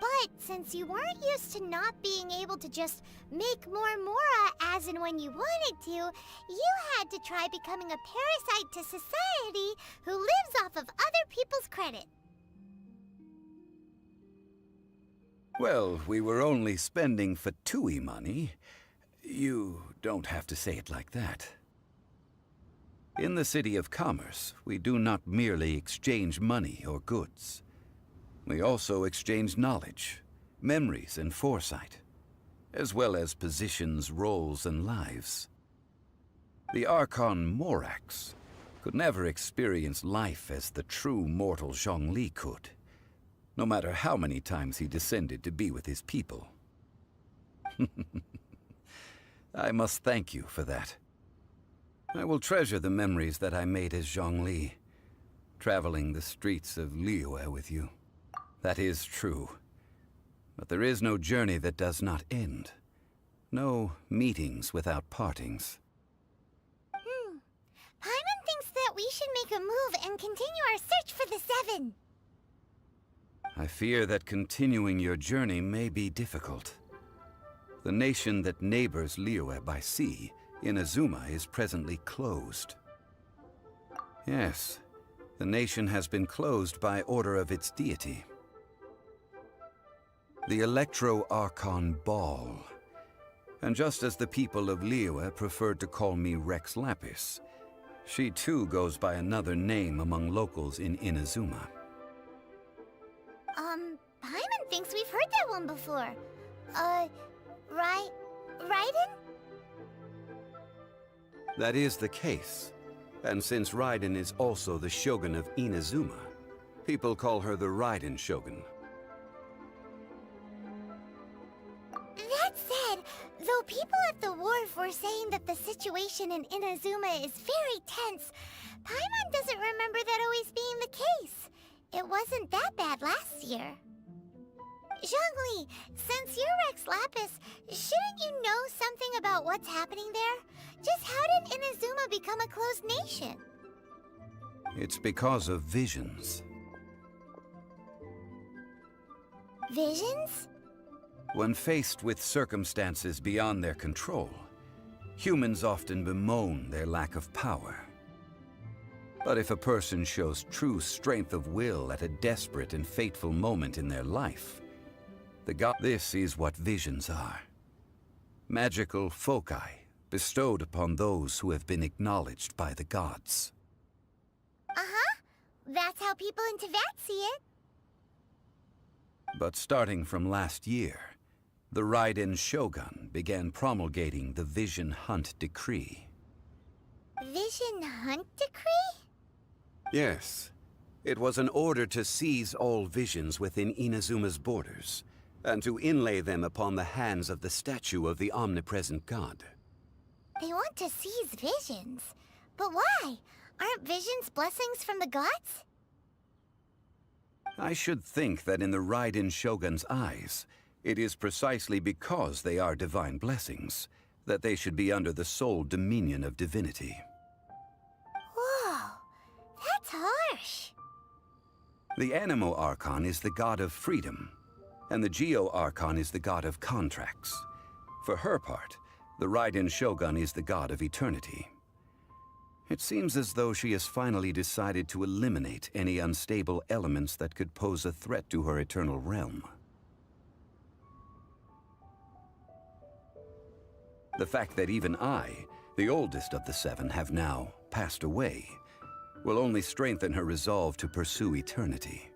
[SPEAKER 1] But since you weren't used to not being able to just make more Mora as and when you wanted to, you had to try becoming a parasite to society who lives off of other people's credit.
[SPEAKER 14] Well, we were only spending Fatui money. You don't have to say it like that. In the City of Commerce, we do not merely exchange money or goods. We also exchange knowledge, memories, and foresight, as well as positions, roles, and lives. The Archon Morax could never experience life as the true mortal Zhongli could, no matter how many times he descended to be with his people. I must thank you for that. I will treasure the memories that I made as Zhongli, traveling the streets of Liyue with you. That is true. But there is no journey that does not end. No meetings without partings.
[SPEAKER 1] Paimon thinks that we should make a move and continue our search for the Seven.
[SPEAKER 14] I fear that continuing your journey may be difficult. The nation that neighbors Liyue by sea, Inazuma, is presently closed. Yes, the nation has been closed by order of its deity. The Electro-Archon Ball. And just as the people of Liyue preferred to call me Rex Lapis, she too goes by another name among locals in Inazuma.
[SPEAKER 1] Paimon thinks we've heard that one before. Raiden?
[SPEAKER 14] That is the case. And since Raiden is also the Shogun of Inazuma, people call her the Raiden Shogun.
[SPEAKER 1] That said, though people at the wharf were saying that the situation in Inazuma is very tense, Paimon doesn't remember that always being the case. It wasn't that bad last year. Zhongli, since you're Rex Lapis, shouldn't you know something about what's happening there? Just how did Inazuma become a closed nation?
[SPEAKER 14] It's because of visions.
[SPEAKER 1] Visions?
[SPEAKER 14] When faced with circumstances beyond their control, humans often bemoan their lack of power. But if a person shows true strength of will at a desperate and fateful moment in their life, this is what visions are. Magical foci bestowed upon those who have been acknowledged by the gods.
[SPEAKER 1] Uh-huh. That's how people in Teyvat see it.
[SPEAKER 14] But starting from last year, the Raiden Shogun began promulgating the Vision Hunt Decree.
[SPEAKER 1] Vision Hunt Decree?
[SPEAKER 14] Yes. It was an order to seize all visions within Inazuma's borders, and to inlay them upon the hands of the statue of the omnipresent god.
[SPEAKER 1] They want to seize visions. But why? Aren't visions blessings from the gods?
[SPEAKER 14] I should think that in the Raiden Shogun's eyes, it is precisely because they are divine blessings that they should be under the sole dominion of divinity.
[SPEAKER 1] Whoa, that's harsh.
[SPEAKER 14] The Anemo Archon is the god of freedom, and the Geo-Archon is the god of contracts. For her part, the Raiden Shogun is the god of eternity. It seems as though she has finally decided to eliminate any unstable elements that could pose a threat to her eternal realm. The fact that even I, the oldest of the seven, have now passed away, will only strengthen her resolve to pursue eternity.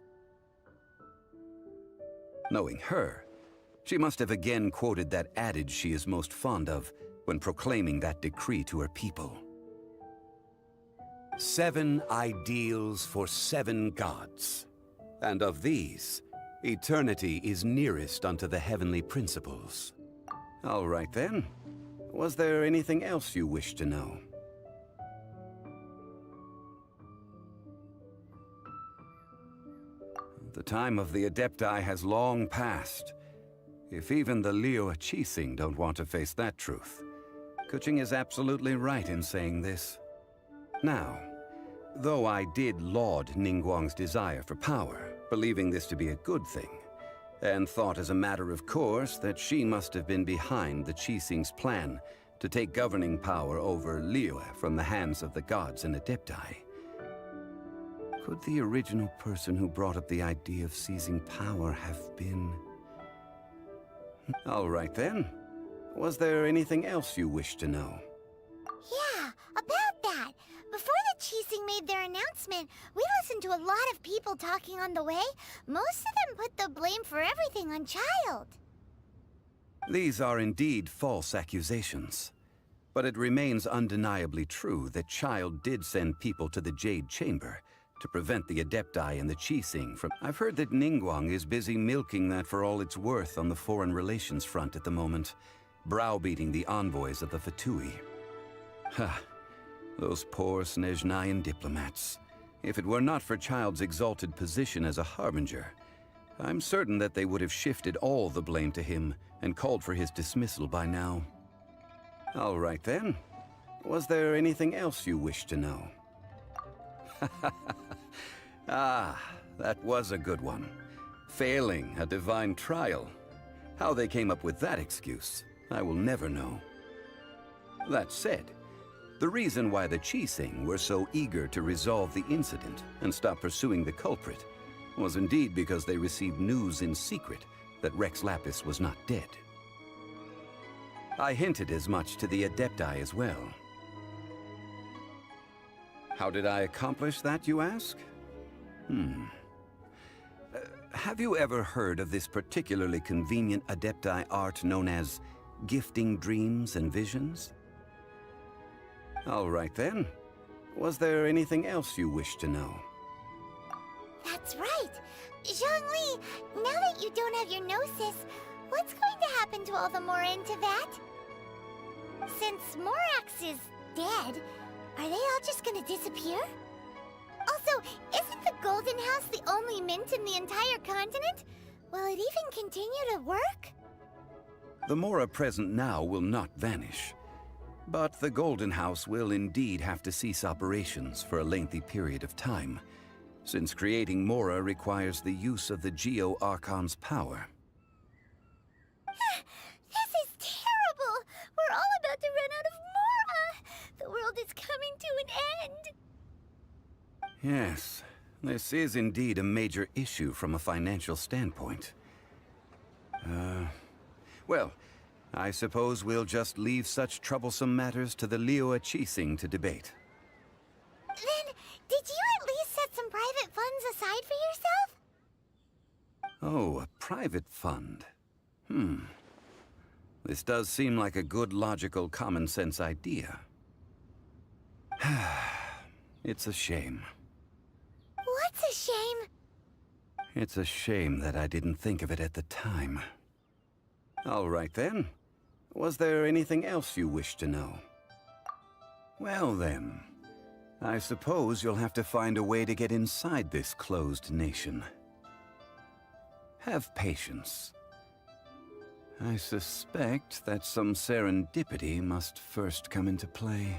[SPEAKER 14] Knowing her, she must have again quoted that adage she is most fond of when proclaiming that decree to her people. 7 ideals for 7 gods, and of these, eternity is nearest unto the heavenly principles. All right then. Was there anything else you wish to know? The time of the Adepti has long passed. If even the Liyue Qixing don't want to face that truth. Keqing is absolutely right in saying this. Now, though I did laud Ningguang's desire for power, believing this to be a good thing, and thought as a matter of course that she must have been behind the Qixing's plan to take governing power over Liyue from the hands of the gods and Adepti. Could the original person who brought up the idea of seizing power have been... All right then. Was there anything else you wish to know?
[SPEAKER 1] Yeah, about that. Before the Qixing made their announcement, we listened to a lot of people talking on the way. Most of them put the blame for everything on Child.
[SPEAKER 14] These are indeed false accusations. But it remains undeniably true that Child did send people to the Jade Chamber to prevent the Adepti and the Qixing from... I've heard that Ningguang is busy milking that for all it's worth on the foreign relations front at the moment, browbeating the envoys of the Fatui. Ha! Those poor Snezhnayan diplomats. If it were not for Child's exalted position as a harbinger, I'm certain that they would have shifted all the blame to him and called for his dismissal by now. All right then. Was there anything else you wish to know? Ah, that was a good one. Failing a divine trial. How they came up with that excuse, I will never know. That said, the reason why the Qixing were so eager to resolve the incident and stop pursuing the culprit was indeed because they received news in secret that Rex Lapis was not dead. I hinted as much to the Adepti as well. How did I accomplish that, you ask? Have you ever heard of this particularly convenient Adepti art known as gifting dreams and visions? All right then. Was there anything else you wish to know?
[SPEAKER 1] That's right. Zhongli, now that you don't have your gnosis, what's going to happen to all the Mora in Teyvat? Since Morax is dead, are they all just gonna disappear? Also, isn't the Golden House the only mint in the entire continent? Will it even continue to work?
[SPEAKER 14] The Mora present now will not vanish. But the Golden House will indeed have to cease operations for a lengthy period of time, since creating Mora requires the use of the Geo-Archon's power.
[SPEAKER 1] This is terrible! We're all about to run out of Mora! The world is coming to an end!
[SPEAKER 14] Yes, this is indeed a major issue from a financial standpoint. Well, I suppose we'll just leave such troublesome matters to the Liyue Qixing to debate.
[SPEAKER 1] Then, did you at least set some private funds aside for yourself?
[SPEAKER 14] Oh, a private fund. This does seem like a good, logical, common-sense idea. It's a shame.
[SPEAKER 1] What's a shame?
[SPEAKER 14] It's a shame that I didn't think of it at the time. All right then. Was there anything else you wish to know? Well then, I suppose you'll have to find a way to get inside this closed nation. Have patience. I suspect that some serendipity must first come into play.